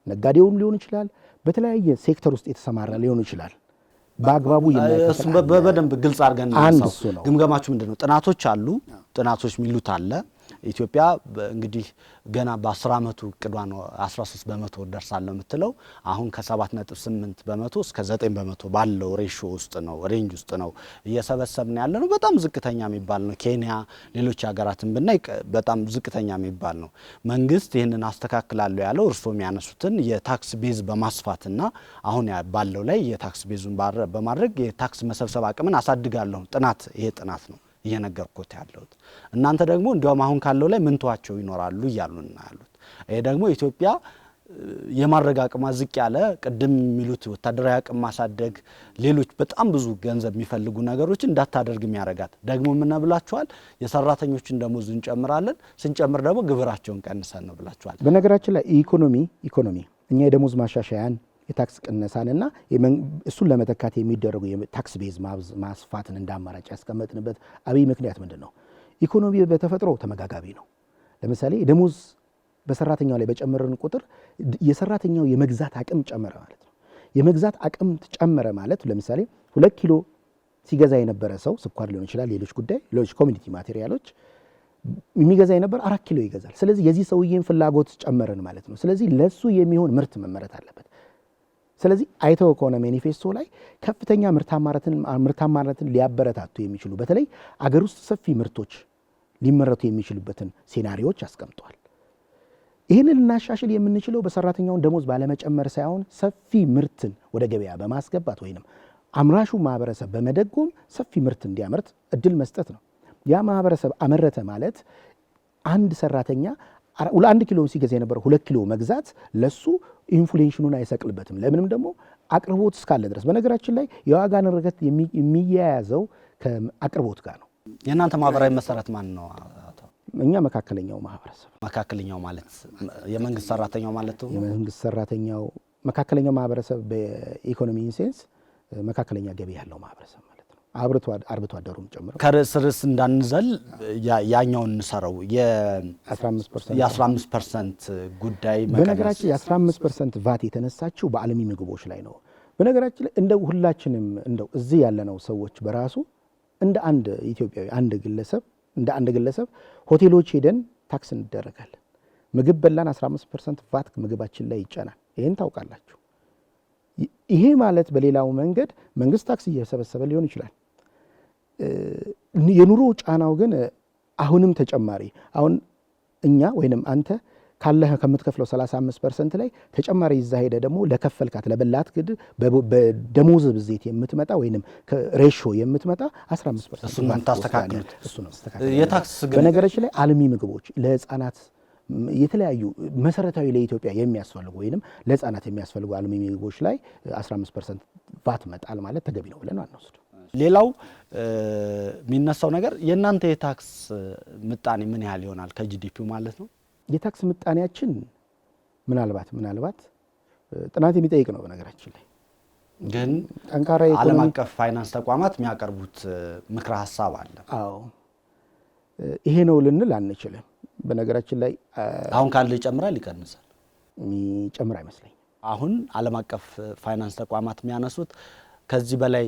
ነጋዴውም ሊሆን ይችላል፣ በተለያየ ሴክተር ውስጥ የተሰማራ ሊሆን ይችላል። በአግባቡ እሱ በደንብ ግልጽ አድርገን ነው። ግምገማችሁ ምንድነው? ጥናቶች አሉ። ጥናቶች የሚሉት አለ ኢትዮጵያ እንግዲህ ገና በ10 ዓመቱ እቅዷ ነው 13 በመቶ ደርሳለሁ የምትለው። አሁን ከ7.8 በመቶ እስከ 9 በመቶ ባለው ሬሾ ውስጥ ነው ሬንጅ ውስጥ ነው እየሰበሰብን ያለ ነው። በጣም ዝቅተኛ የሚባል ነው። ኬንያ፣ ሌሎች ሀገራትን ብናይ በጣም ዝቅተኛ የሚባል ነው። መንግስት ይህንን አስተካክላለሁ ያለው እርስዎ የሚያነሱትን የታክስ ቤዝ በማስፋትና አሁን ባለው ላይ የታክስ ቤዙን በማድረግ የታክስ መሰብሰብ አቅምን አሳድጋለሁ ይሄ ጥናት ነው እየነገርኩት ያለሁት። እናንተ ደግሞ እንዲያውም አሁን ካለው ላይ ምንተዋቸው ይኖራሉ እያሉና ያሉት። ይሄ ደግሞ ኢትዮጵያ የማድረግ አቅሟ ዝቅ ያለ ቅድም የሚሉት ወታደራዊ አቅም ማሳደግ፣ ሌሎች በጣም ብዙ ገንዘብ የሚፈልጉ ነገሮችን እንዳታደርግ የሚያረጋት ደግሞ ምን ብላችኋል? የሰራተኞችን ደሞዝ እንጨምራለን፣ ስንጨምር ደግሞ ግብራቸውን ቀንሰን ነው ብላችኋል። በነገራችን ላይ ኢኮኖሚ እኛ የደሞዝ ማሻሻያን የታክስ ቅነሳንና እሱን ለመተካት የሚደረጉ የታክስ ቤዝ ማስፋትን እንደ አማራጭ ያስቀመጥንበት አብይ ምክንያት ምንድን ነው? ኢኮኖሚ በተፈጥሮ ተመጋጋቢ ነው። ለምሳሌ ደሞዝ በሰራተኛው ላይ በጨመረን ቁጥር የሰራተኛው የመግዛት አቅም ጨመረ ማለት ነው። የመግዛት አቅም ጨመረ ማለት ለምሳሌ 2 ኪሎ ሲገዛ የነበረ ሰው ስኳር ሊሆን ይችላል፣ ሌሎች ኮሚኒቲ ማቴሪያሎች የሚገዛ የነበረ 4 ኪሎ ይገዛል። ስለዚህ የዚህ ሰውዬን ፍላጎት ጨመረን ማለት ነው። ስለዚህ ለሱ የሚሆን ምርት መመረት አለበት። ስለዚህ አይተው ከሆነ ማኒፌስቶ ላይ ከፍተኛ ምርታማነትን ሊያበረታቱ የሚችሉ በተለይ አገር ውስጥ ሰፊ ምርቶች ሊመረቱ የሚችሉበትን ሴናሪዎች አስቀምጧል። ይህንን ልናሻሽል የምንችለው በሰራተኛውን ደሞዝ ባለመጨመር ሳይሆን ሰፊ ምርትን ወደ ገበያ በማስገባት ወይንም አምራቹ ማህበረሰብ በመደጎም ሰፊ ምርት እንዲያመርት እድል መስጠት ነው። ያ ማህበረሰብ አመረተ ማለት አንድ ሰራተኛ 1 ኪሎ ሲገዛ የነበረው 2 ኪሎ መግዛት ለሱ ኢንፍሌሽኑን አይሰቅልበትም። ለምንም ደግሞ አቅርቦት እስካለ ድረስ። በነገራችን ላይ የዋጋ ንረት የሚያያዘው ከአቅርቦት ጋር ነው። የእናንተ ማህበራዊ መሰረት ማን ነው? እኛ መካከለኛው ማህበረሰብ። መካከለኛው ማለት የመንግስት ሰራተኛው ማለት ነው። የመንግስት ሰራተኛው መካከለኛው ማህበረሰብ በኢኮኖሚ ሴንስ መካከለኛ ገቢ ያለው ማህበረሰብ ማለት ነው። አርብቶ አደሩም ጨምሮ ከርዕስ እንዳንዘል ያኛውን እንሰረው የ15% ጉዳይ በነገራችን የ15% ቫት የተነሳችው በአልሚ ምግቦች ላይ ነው። በነገራችን ላይ እንደው ሁላችንም እንደው እዚህ ያለነው ሰዎች በራሱ እንደ አንድ ኢትዮጵያዊ እንደ አንድ ግለሰብ ሆቴሎች ሄደን ታክስ እንደረጋለን። ምግብ በላን 15% ቫት ምግባችን ላይ ይጫናል። ይሄን ታውቃላችሁ። ይሄ ማለት በሌላው መንገድ መንግስት ታክስ እየሰበሰበ ሊሆን ይችላል። የኑሮ ጫናው ግን አሁንም ተጨማሪ አሁን እኛ ወይንም አንተ ካለህ ከምትከፍለው 35% ላይ ተጨማሪ ይዛ ሄደ ደግሞ ለከፈልካት ለበላት ግድ በደሞዝ ብዜት የምትመጣ ወይንም ከሬሾ የምትመጣ 15% እሱ ነው ታስተካክሉት። እሱ ነው ታስተካክሉት። የታክስ በነገራችን ላይ አልሚ ምግቦች ለህፃናት የተለያዩ መሰረታዊ ለኢትዮጵያ የሚያስፈልጉ ወይንም ለህፃናት የሚያስፈልጉ አልሚ ምግቦች ላይ 15% ቫት መጣል ማለት ተገቢ ነው ብለን አንወስድ። ሌላው የሚነሳው ነገር የእናንተ የታክስ ምጣኔ ምን ያህል ይሆናል ከጂዲፒው ማለት ነው? የታክስ ምጣኔያችን ምናልባት ጥናት የሚጠይቅ ነው። በነገራችን ላይ ግን ጠንካራ ዓለም አቀፍ ፋይናንስ ተቋማት የሚያቀርቡት ምክረ ሀሳብ አለ። አዎ ይሄ ነው ልንል አንችልም። በነገራችን ላይ አሁን ካለው ይጨምራል ይቀንሳል? የሚጨምር አይመስለኝም። አሁን ዓለም አቀፍ ፋይናንስ ተቋማት የሚያነሱት ከዚህ በላይ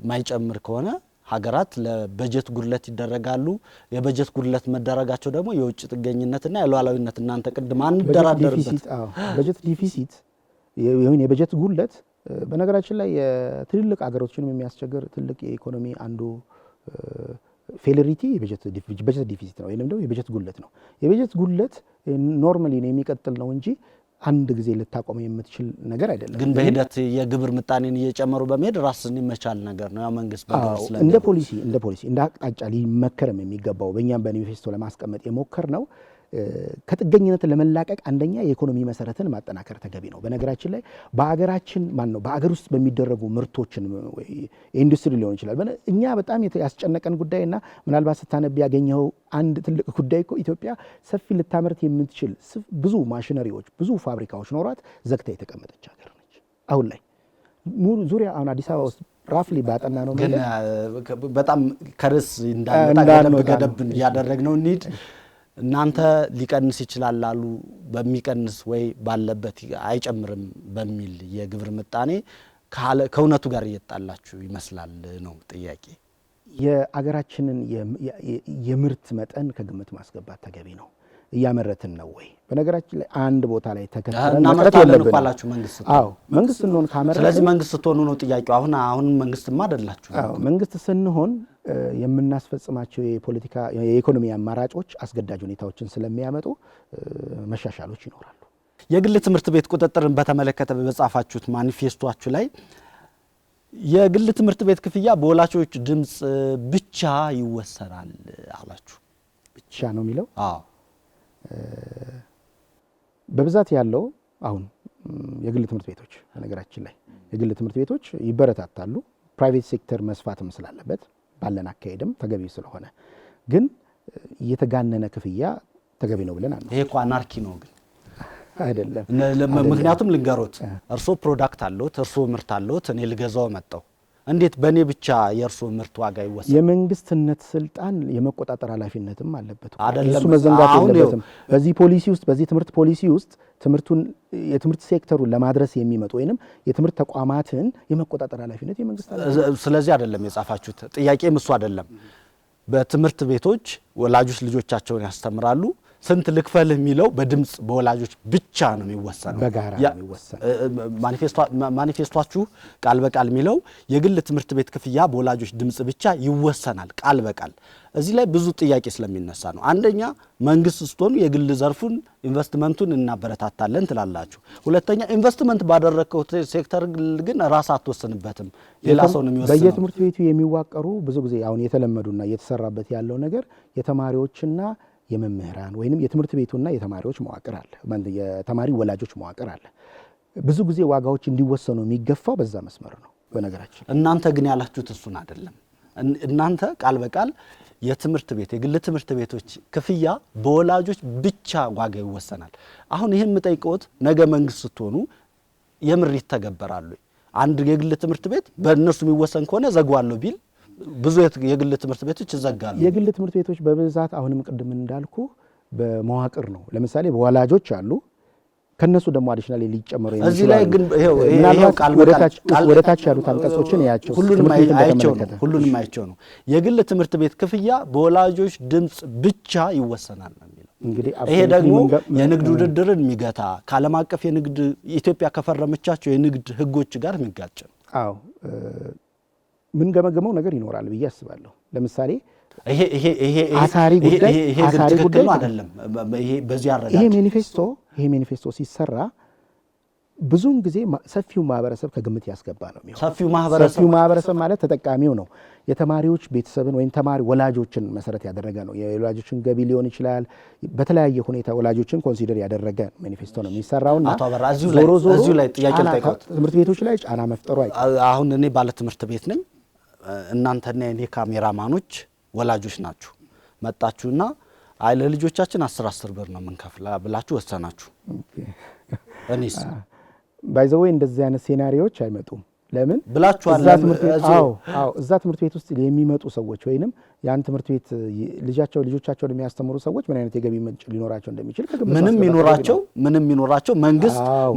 ማይጨምር ከሆነ ሀገራት ለበጀት ጉድለት ይደረጋሉ። የበጀት ጉድለት መደረጋቸው ደግሞ የውጭ ጥገኝነትና የሉዓላዊነት እናንተ ቅድም አንደራደርበት በጀት ዲፊሲት ይሁን የበጀት ጉድለት በነገራችን ላይ የትልልቅ ሀገሮችንም የሚያስቸግር ትልቅ የኢኮኖሚ አንዱ ፌለሪቲ የበጀት ዲፊሲት ነው ወይንም ደግሞ የበጀት ጉድለት ነው። የበጀት ጉድለት ኖርማሊ ነው የሚቀጥል ነው እንጂ አንድ ጊዜ ልታቆም የምትችል ነገር አይደለም። ግን በሂደት የግብር ምጣኔን እየጨመሩ በመሄድ ራስን ይመቻል ነገር ነው። ያው መንግስት በግብር ስለዚህ እንደ ፖሊሲ እንደ አቅጣጫ ሊመከርም የሚገባው በእኛም በማኒፌስቶ ለማስቀመጥ የሞከር ነው። ከጥገኝነት ለመላቀቅ አንደኛ የኢኮኖሚ መሰረትን ማጠናከር ተገቢ ነው። በነገራችን ላይ በአገራችን በአገር ውስጥ በሚደረጉ ምርቶችን ኢንዱስትሪ ሊሆን ይችላል። እኛ በጣም ያስጨነቀን ጉዳይና ምናልባት ስታነብ ያገኘው አንድ ትልቅ ጉዳይ እኮ ኢትዮጵያ ሰፊ ልታመርት የምትችል ብዙ ማሽነሪዎች፣ ብዙ ፋብሪካዎች ኖሯት ዘግታ የተቀመጠች ሀገር ነች። አሁን ላይ ሙሉ ዙሪያ አሁን አዲስ አበባ ውስጥ ራፍሊ ባጠና ነው ግን በጣም ከርስ እንዳንወጣ ገደብ ያደረግነው እንሂድ። እናንተ ሊቀንስ ይችላል አሉ። በሚቀንስ ወይ ባለበት አይጨምርም በሚል የግብር ምጣኔ ከእውነቱ ጋር እየጣላችሁ ይመስላል ነው ጥያቄ። የአገራችንን የምርት መጠን ከግምት ማስገባት ተገቢ ነው። እያመረትን ነው ወይ? በነገራችን ላይ አንድ ቦታ ላይ ተከትለን መቅረት የለብንም። አላችሁ መንግስት። አዎ መንግስት ስንሆን ካመረትን፣ ስለዚህ መንግስት ስትሆኑ ነው ጥያቄው። አሁን መንግስትማ አይደላችሁ። አዎ መንግስት ስንሆን የምናስፈጽማቸው የፖለቲካ የኢኮኖሚ አማራጮች አስገዳጅ ሁኔታዎችን ስለሚያመጡ መሻሻሎች ይኖራሉ። የግል ትምህርት ቤት ቁጥጥርን በተመለከተ በጻፋችሁት ማኒፌስቶአችሁ ላይ የግል ትምህርት ቤት ክፍያ በወላጆች ድምጽ ብቻ ይወሰናል አላችሁ። ብቻ ነው የሚለው? አዎ በብዛት ያለው አሁን የግል ትምህርት ቤቶች በነገራችን ላይ የግል ትምህርት ቤቶች ይበረታታሉ። ፕራይቬት ሴክተር መስፋትም ስላለበት ባለን አካሄድም ተገቢ ስለሆነ ግን የተጋነነ ክፍያ ተገቢ ነው ብለን አንተ ይሄ እኮ አናርኪ ነው ግን አይደለም። ምክንያቱም ልንገሮት እርሶ ፕሮዳክት አለዎት፣ እርሶ ምርት አለዎት፣ እኔ ልገዛው መጣው እንዴት በእኔ ብቻ የእርሶ ምርት ዋጋ ይወሰናል? የመንግስትነት ስልጣን የመቆጣጠር ኃላፊነትም አለበት አይደለም። እሱ መዘንጋት የለበትም። በዚህ ፖሊሲ ውስጥ በዚህ ትምህርት ፖሊሲ ውስጥ የትምህርት ሴክተሩን ለማድረስ የሚመጡ ወይንም የትምህርት ተቋማትን የመቆጣጠር ኃላፊነት የመንግስት አለ። ስለዚህ አይደለም የጻፋችሁት ጥያቄም እሱ አይደለም። በትምህርት ቤቶች ወላጆች ልጆቻቸውን ያስተምራሉ። ስንት ልክፈልህ የሚለው በድምጽ በወላጆች ብቻ ነው የሚወሰነው፣ በጋራ ነው የሚወሰነው። ማኒፌስቷችሁ ቃል በቃል የሚለው የግል ትምህርት ቤት ክፍያ በወላጆች ድምጽ ብቻ ይወሰናል ቃል በቃል። እዚህ ላይ ብዙ ጥያቄ ስለሚነሳ ነው። አንደኛ መንግስት ስትሆኑ የግል ዘርፉን ኢንቨስትመንቱን እናበረታታለን ትላላችሁ። ሁለተኛ ኢንቨስትመንት ባደረከው ሴክተር ግን ራስ አትወስንበትም፣ ሌላ ሰው ነው የሚወስነው። በየትምህርት ቤቱ የሚዋቀሩ ብዙ ጊዜ አሁን የተለመዱና እየተሰራበት ያለው ነገር የተማሪዎችና የመምህራን ወይንም የትምህርት ቤቱና የተማሪዎች መዋቅር አለ፣ የተማሪ ወላጆች መዋቅር አለ። ብዙ ጊዜ ዋጋዎች እንዲወሰኑ የሚገፋው በዛ መስመር ነው። በነገራችን እናንተ ግን ያላችሁት እሱን አይደለም። እናንተ ቃል በቃል የትምህርት ቤት የግል ትምህርት ቤቶች ክፍያ በወላጆች ብቻ ዋጋ ይወሰናል። አሁን ይሄን የምጠይቀውት ነገ መንግስት ስትሆኑ የምር ይተገበራሉ? አንድ የግል ትምህርት ቤት በእነሱ የሚወሰን ከሆነ ዘግዋለሁ ቢል ብዙ የግል ትምህርት ቤቶች ይዘጋሉ። የግል ትምህርት ቤቶች በብዛት አሁንም ቅድም እንዳልኩ በመዋቅር ነው። ለምሳሌ በወላጆች አሉ፣ ከነሱ ደግሞ አዲሽናል ሊጨመሩ ይችላሉ። እዚህ ላይ ግን ይሄው ቃል ወደ ታች ያሉት አንቀጾችን ያያቸው ሁሉንም አይቸው ነው። የግል ትምህርት ቤት ክፍያ በወላጆች ድምጽ ብቻ ይወሰናል ነው የሚለው። እንግዲህ ይሄ ደግሞ የንግድ ውድድርን የሚገታ ከዓለም አቀፍ የንግድ ኢትዮጵያ ከፈረመቻቸው የንግድ ህጎች ጋር የሚጋጭ ነው። አዎ ምን ገመገመው ነገር ይኖራል ብዬ አስባለሁ። ለምሳሌ አሳሪ ጉዳይ አይደለም። ይሄ በዚህ አረጋግጥ ይሄ ማኒፌስቶ ሲሰራ ብዙውን ጊዜ ሰፊው ማህበረሰብ ከግምት ያስገባ ነው የሚሆነው። ሰፊው ማህበረሰብ ማለት ተጠቃሚው ነው። የተማሪዎች ቤተሰብን ወይም ተማሪ ወላጆችን መሰረት ያደረገ ነው። የወላጆችን ገቢ ሊሆን ይችላል። በተለያየ ሁኔታ ወላጆችን ኮንሲደር ያደረገ ማኒፌስቶ ነው የሚሰራውና እዚሁ ላይ ጥያቄ ልጠይቅዎት። ትምህርት ቤቶች ላይ ጫና መፍጠሩ አሁን እኔ ባለ ትምህርት ቤት ነኝ። እናንተና የኔ ካሜራማኖች ወላጆች ናችሁ። መጣችሁና አይ ለልጆቻችን 10 ብር ነው የምንከፍላ ብላችሁ ወሰናችሁ። እኔስ ባይዘው እንደዚህ አይነት ሴናሪዮዎች አይመጡም። ለምን ብላችኋል? እዛ ትምህርት ቤት ውስጥ የሚመጡ ሰዎች ወይንም ያን ትምህርት ቤት ልጆቻቸውን የሚያስተምሩ ሰዎች ምን አይነት የገቢ ምንጭ ሊኖራቸው እንደሚችል ምንም ይኖራቸው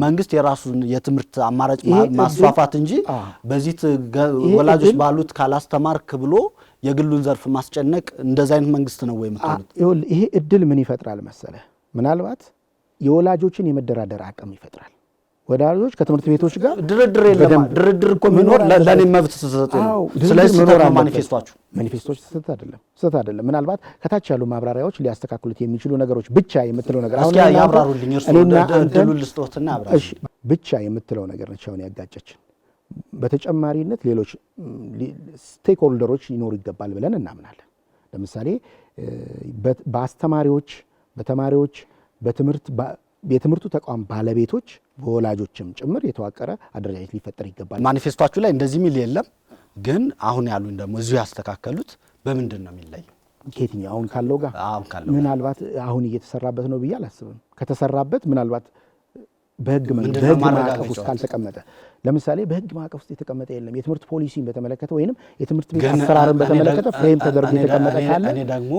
መንግስት የራሱን የትምህርት አማራጭ ማስፋፋት እንጂ በዚህ ወላጆች ባሉት ካላስተማርክ ብሎ የግሉን ዘርፍ ማስጨነቅ እንደዛ አይነት መንግስት ነው ወይ ማለት? ይሄ እድል ምን ይፈጥራል መሰለ? ምናልባት የወላጆችን የመደራደር አቅም ይፈጥራል። ወላጆች ከትምህርት ቤቶች ጋር ድርድር የለም። ድርድር እኮ የሚኖር ለኔ መብት ተሰጥቶ ነው። ስለዚህ ማኒፌስቶች ስህተት አይደለም። ምናልባት ከታች ያሉ ማብራሪያዎች ሊያስተካክሉት የሚችሉ ነገሮች ብቻ የምትለው ነገር አሁን ያብራሩልኝ። እኔና አንተን ልስጦትና ያብራሩ። እሺ ብቻ የምትለው ነገር ነች አሁን ያጋጨችን። በተጨማሪነት ሌሎች ስቴክ ሆልደሮች ይኖሩ ይገባል ብለን እናምናለን። ለምሳሌ በአስተማሪዎች፣ በተማሪዎች፣ የትምህርቱ ተቋም ባለቤቶች በወላጆችም ጭምር የተዋቀረ አደረጃጀት ሊፈጠር ይገባል። ማኒፌስቷችሁ ላይ እንደዚህ ሚል የለም። ግን አሁን ያሉን ደግሞ እዚሁ ያስተካከሉት በምንድን ነው የሚለየው? ከየትኛው አሁን ካለው ጋር ምናልባት አሁን እየተሰራበት ነው ብዬ አላስብም። ከተሰራበት ምናልባት በህግ ማዕቀፍ ውስጥ ካልተቀመጠ፣ ለምሳሌ በህግ ማዕቀፍ ውስጥ የተቀመጠ የለም። የትምህርት ፖሊሲን በተመለከተ ወይንም የትምህርት ቤት አሰራርን በተመለከተ ፍሬም ተደርጎ የተቀመጠ ካለ እኔ ደግሞ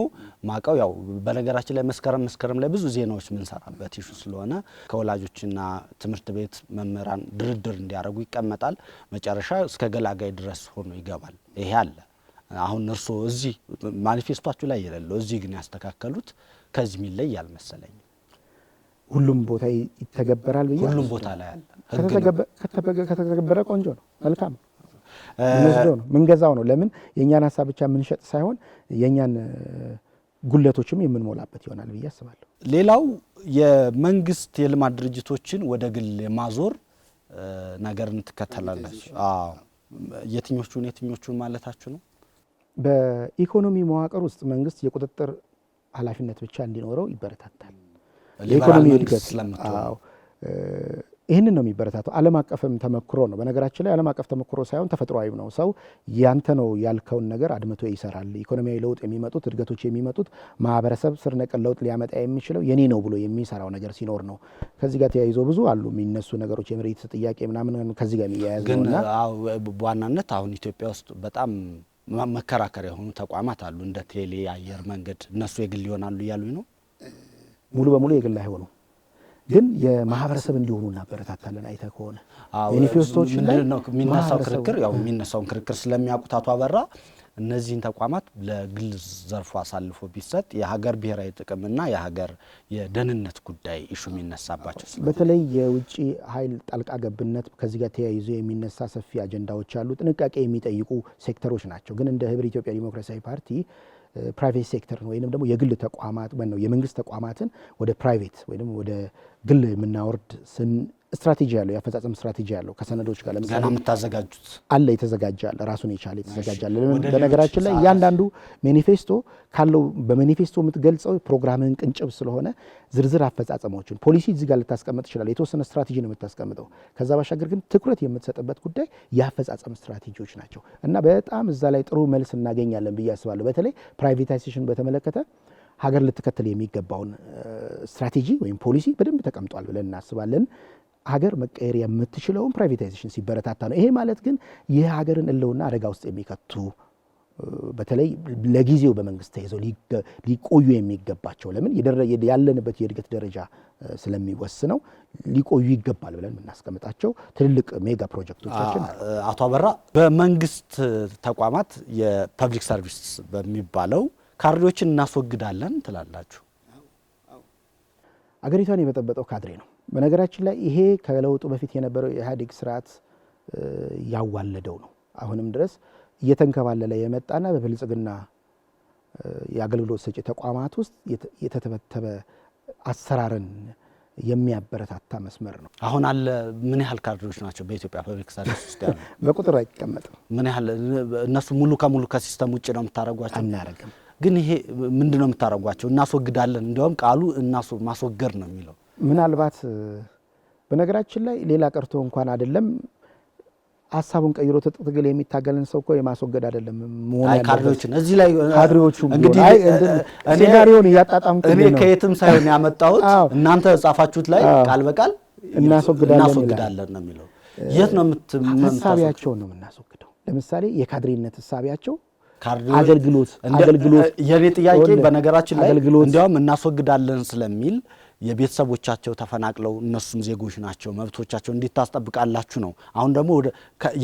ማቀው ያው በነገራችን ላይ መስከረም ላይ ብዙ ዜናዎች ምንሰራበት ኢሹ ስለሆነ ከወላጆችና ትምህርት ቤት መምህራን ድርድር እንዲያደርጉ ይቀመጣል። መጨረሻ እስከ ገላጋይ ድረስ ሆኖ ይገባል። ይሄ አለ። አሁን እርሶ እዚህ ማኒፌስቷችሁ ላይ የሌለው እዚህ ግን ያስተካከሉት ከዚህ የሚለይ ያልመሰለኝ። ሁሉም ቦታ ይተገበራል ብዬ ሁሉም ቦታ ላይ አለ። ከተገበረ ቆንጆ ነው፣ መልካም ነው፣ ምንገዛው ነው። ለምን የኛን ሀሳብ ብቻ የምንሸጥ ሳይሆን የኛን ጉለቶችም የምንሞላበት ይሆናል ብዬ አስባለሁ። ሌላው የመንግስት የልማት ድርጅቶችን ወደ ግል የማዞር ነገርን ትከተላለች። የትኞቹን ማለታችሁ ነው? በኢኮኖሚ መዋቅር ውስጥ መንግስት የቁጥጥር ኃላፊነት ብቻ እንዲኖረው ይበረታታል። የኢኮኖሚ እድገት ስለምትሆን ይህንን ነው የሚበረታተው። ዓለም አቀፍም ተመክሮ ነው። በነገራችን ላይ ዓለም አቀፍ ተመክሮ ሳይሆን ተፈጥሯዊም ነው። ሰው ያንተ ነው ያልከውን ነገር አድምቶ ይሰራል። ኢኮኖሚያዊ ለውጥ የሚመጡት እድገቶች የሚመጡት ማህበረሰብ ስር ነቀል ለውጥ ሊያመጣ የሚችለው የኔ ነው ብሎ የሚሰራው ነገር ሲኖር ነው። ከዚህ ጋር ተያይዞ ብዙ አሉ የሚነሱ ነገሮች፣ የመሬት ጥያቄ ምናምን ከዚህ ጋር የሚያያዝ ግን ነውና በዋናነት አሁን ኢትዮጵያ ውስጥ በጣም መከራከሪያ የሆኑ ተቋማት አሉ እንደ ቴሌ፣ አየር መንገድ እነሱ የግል ይሆናሉ እያሉኝ ነው። ሙሉ በሙሉ የግል አይሆኑም፣ ግን የማህበረሰብ እንዲሆኑ እናበረታታለን። አይተህ ከሆነ ማኒፌስቶች ላይ የሚነሳውን ክርክር ስለሚያውቁት አቶ አበራ እነዚህን ተቋማት ለግል ዘርፉ አሳልፎ ቢሰጥ የሀገር ብሔራዊ ጥቅምና የሀገር የደህንነት ጉዳይ ኢሹ የሚነሳባቸው በተለይ የውጭ ኃይል ጣልቃ ገብነት ከዚህ ጋር ተያይዞ የሚነሳ ሰፊ አጀንዳዎች አሉ። ጥንቃቄ የሚጠይቁ ሴክተሮች ናቸው። ግን እንደ ህብር ኢትዮጵያ ዲሞክራሲያዊ ፓርቲ ፕራይቬት ሴክተር ወይንም ደግሞ የግል ተቋማት ነው የመንግስት ተቋማትን ወደ ፕራይቬት ወይንም ወደ ግል የምናወርድ ስትራቴጂ ያለው የአፈጻጸም ስትራቴጂ ያለው ከሰነዶች ጋር ለምሳሌ ገና የምታዘጋጁት አለ የተዘጋጀ አለ ራሱን የቻለ የተዘጋጀ አለ። በነገራችን ላይ እያንዳንዱ ማኒፌስቶ ካለው በማኒፌስቶ የምትገልጸው ፕሮግራምህን ቅንጭብ ስለሆነ ዝርዝር አፈጻጸሞችን ፖሊሲ እዚህ ጋር ልታስቀምጥ ይችላል። የተወሰነ ስትራቴጂ ነው የምታስቀምጠው። ከዛ ባሻገር ግን ትኩረት የምትሰጥበት ጉዳይ የአፈጻጸም ስትራቴጂዎች ናቸው እና በጣም እዛ ላይ ጥሩ መልስ እናገኛለን ብዬ አስባለሁ። በተለይ ፕራይቬታይዜሽን በተመለከተ ሀገር ልትከተል የሚገባውን ስትራቴጂ ወይም ፖሊሲ በደንብ ተቀምጧል ብለን እናስባለን። ሀገር መቀየር የምትችለውን ፕራይቬታይዜሽን ሲበረታታ ነው። ይሄ ማለት ግን የሀገርን እልውና አደጋ ውስጥ የሚከቱ በተለይ ለጊዜው በመንግስት ተይዘው ሊቆዩ የሚገባቸው ለምን ያለንበት የእድገት ደረጃ ስለሚወስነው ሊቆዩ ይገባል ብለን የምናስቀምጣቸው ትልልቅ ሜጋ ፕሮጀክቶቻችን አቶ አበራ በመንግስት ተቋማት የፐብሊክ ሰርቪስ በሚባለው ካድሬዎችን እናስወግዳለን ትላላችሁ? አገሪቷን የበጠበጠው ካድሬ ነው። በነገራችን ላይ ይሄ ከለውጡ በፊት የነበረው የኢህአዴግ ስርዓት ያዋለደው ነው። አሁንም ድረስ እየተንከባለለ የመጣና በብልጽግና የአገልግሎት ሰጪ ተቋማት ውስጥ የተተበተበ አሰራርን የሚያበረታታ መስመር ነው። አሁን አለ ምን ያህል ካድሬዎች ናቸው በኢትዮጵያ ፐብሊክ ሰርቪስ ውስጥ ያሉ? በቁጥር አይቀመጥም። ምን ያህል እነሱ ሙሉ ከሙሉ ከሲስተም ውጭ ነው የምታደርጓቸው? አናረግም። ግን ይሄ ምንድነው የምታደርጓቸው? እናስወግዳለን። እንዲያውም ቃሉ ማስወገድ ነው የሚለው። ምናልባት በነገራችን ላይ ሌላ ቀርቶ እንኳን አይደለም ሀሳቡን ቀይሮ ትግል የሚታገልን ሰው እኮ የማስወገድ አይደለም መሆን ያለበት። ካድሬዎችን እዚህ ላይ ካድሬዎቹ እንግዲህ ሴናሪዮን እያጣጣምኩ እኔ ከየትም ሳይሆን ያመጣሁት እናንተ ጻፋችሁት ላይ ቃል በቃል እናስወግዳለን ነው የሚለው። የት ነው ሀሳቢያቸውን ነው የምናስወግደው? ለምሳሌ የካድሬነት ሀሳቢያቸው አገልግሎት የኔ ጥያቄ በነገራችን ላይ እንዲያውም እናስወግዳለን ስለሚል የቤተሰቦቻቸው ተፈናቅለው እነሱም ዜጎች ናቸው መብቶቻቸው እንዴት ታስጠብቃላችሁ ነው። አሁን ደግሞ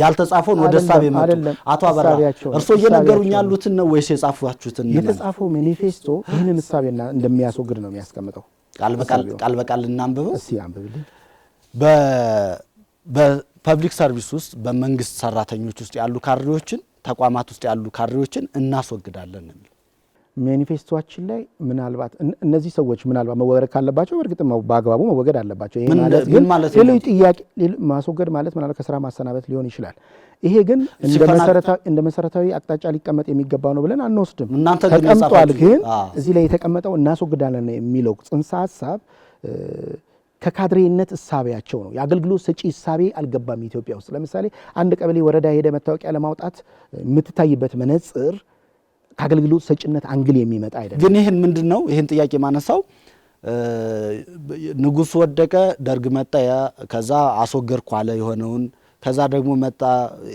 ያልተጻፈውን ወደ ሐሳብ የመጡ አቶ አበራ እርስዎ እየነገሩኝ ያሉትን ነው ወይስ የጻፏችሁትን? የተጻፈው ማኒፌስቶ ይህንን ሐሳብ እንደሚያስወግድ ነው የሚያስቀምጠው። ቃል በቃል እናንብበው እስቲ አንብብልኝ። በፐብሊክ ሰርቪስ ውስጥ በመንግስት ሰራተኞች ውስጥ ያሉ ካድሬዎችን ተቋማት ውስጥ ያሉ ካድሬዎችን እናስወግዳለን ነው የሚለው ማኒፌስቶአችን ላይ። ምናልባት እነዚህ ሰዎች ምናልባት መወገድ ካለባቸው በእርግጥ በአግባቡ መወገድ አለባቸው። ይሄ ማለት ግን ሌሎች ጥያቄ ማስወገድ ማለት ምናልባት ከስራ ማሰናበት ሊሆን ይችላል። ይሄ ግን እንደ መሰረታዊ አቅጣጫ ሊቀመጥ የሚገባው ነው ብለን አንወስድም። ተቀምጧል። ግን እዚህ ላይ የተቀመጠው እናስወግዳለን የሚለው ጽንሰ ሀሳብ ከካድሬነት እሳቤያቸው ነው። የአገልግሎት ሰጪ እሳቤ አልገባም ኢትዮጵያ ውስጥ። ለምሳሌ አንድ ቀበሌ ወረዳ ሄደ መታወቂያ ለማውጣት የምትታይበት መነጽር ከአገልግሎት ሰጭነት አንግል የሚመጣ አይደለም። ግን ይህን ምንድነው ይህን ጥያቄ ማነሳው? ንጉስ ወደቀ፣ ደርግ መጣ፣ ከዛ አስወገድኩ አለ የሆነውን፣ ከዛ ደግሞ መጣ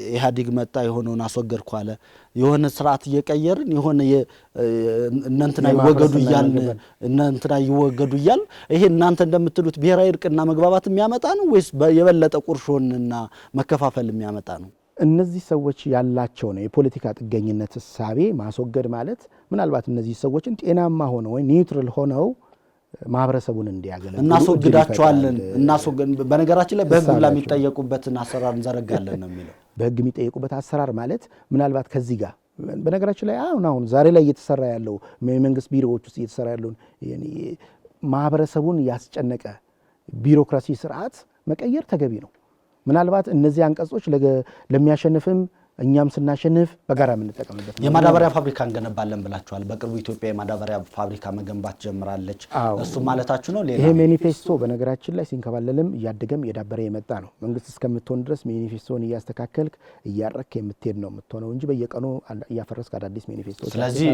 ኢህአዴግ መጣ የሆነውን አስወገድኩ አለ። የሆነ ስርዓት እየቀየርን የሆነ እናንተና ይወገዱ እያል ይሄ እናንተ እንደምትሉት ብሔራዊ እርቅና መግባባት የሚያመጣ ነው ወይስ የበለጠ ቁርሾንና መከፋፈል የሚያመጣ ነው? እነዚህ ሰዎች ያላቸው ነው የፖለቲካ ጥገኝነት እሳቤ ማስወገድ ማለት ምናልባት እነዚህ ሰዎችን ጤናማ ሆነው ወይ ኒውትራል ሆነው ማህበረሰቡን እንዲያገለግሉ እናስወግዳቸዋለን። በነገራችን ላይ በህግ ላይ የሚጠየቁበትን አሰራር እንዘረጋለን ነው የሚለው። በህግ የሚጠየቁበት አሰራር ማለት ምናልባት ከዚህ ጋር በነገራችን ላይ አሁን ዛሬ ላይ እየተሰራ ያለው የመንግስት ቢሮዎች ውስጥ እየተሰራ ያለውን ማህበረሰቡን ያስጨነቀ ቢሮክራሲ ስርዓት መቀየር ተገቢ ነው። ምናልባት እነዚህ አንቀጾች ለሚያሸንፍም እኛም ስናሸንፍ በጋራ የምንጠቀምበት ነው። የማዳበሪያ ፋብሪካ እንገነባለን ብላችኋል። በቅርቡ ኢትዮጵያ የማዳበሪያ ፋብሪካ መገንባት ጀምራለች። እሱ ማለታችሁ ነው? ሌላ ይሄ ማኒፌስቶ በነገራችን ላይ ሲንከባለልም እያደገም እየዳበረ የመጣ ነው። መንግስት እስከምትሆን ድረስ ማኒፌስቶን እያስተካከልክ እያረክ የምትሄድ ነው የምትሆነው እንጂ በየቀኑ እያፈረስክ አዳዲስ ማኒፌስቶ። ስለዚህ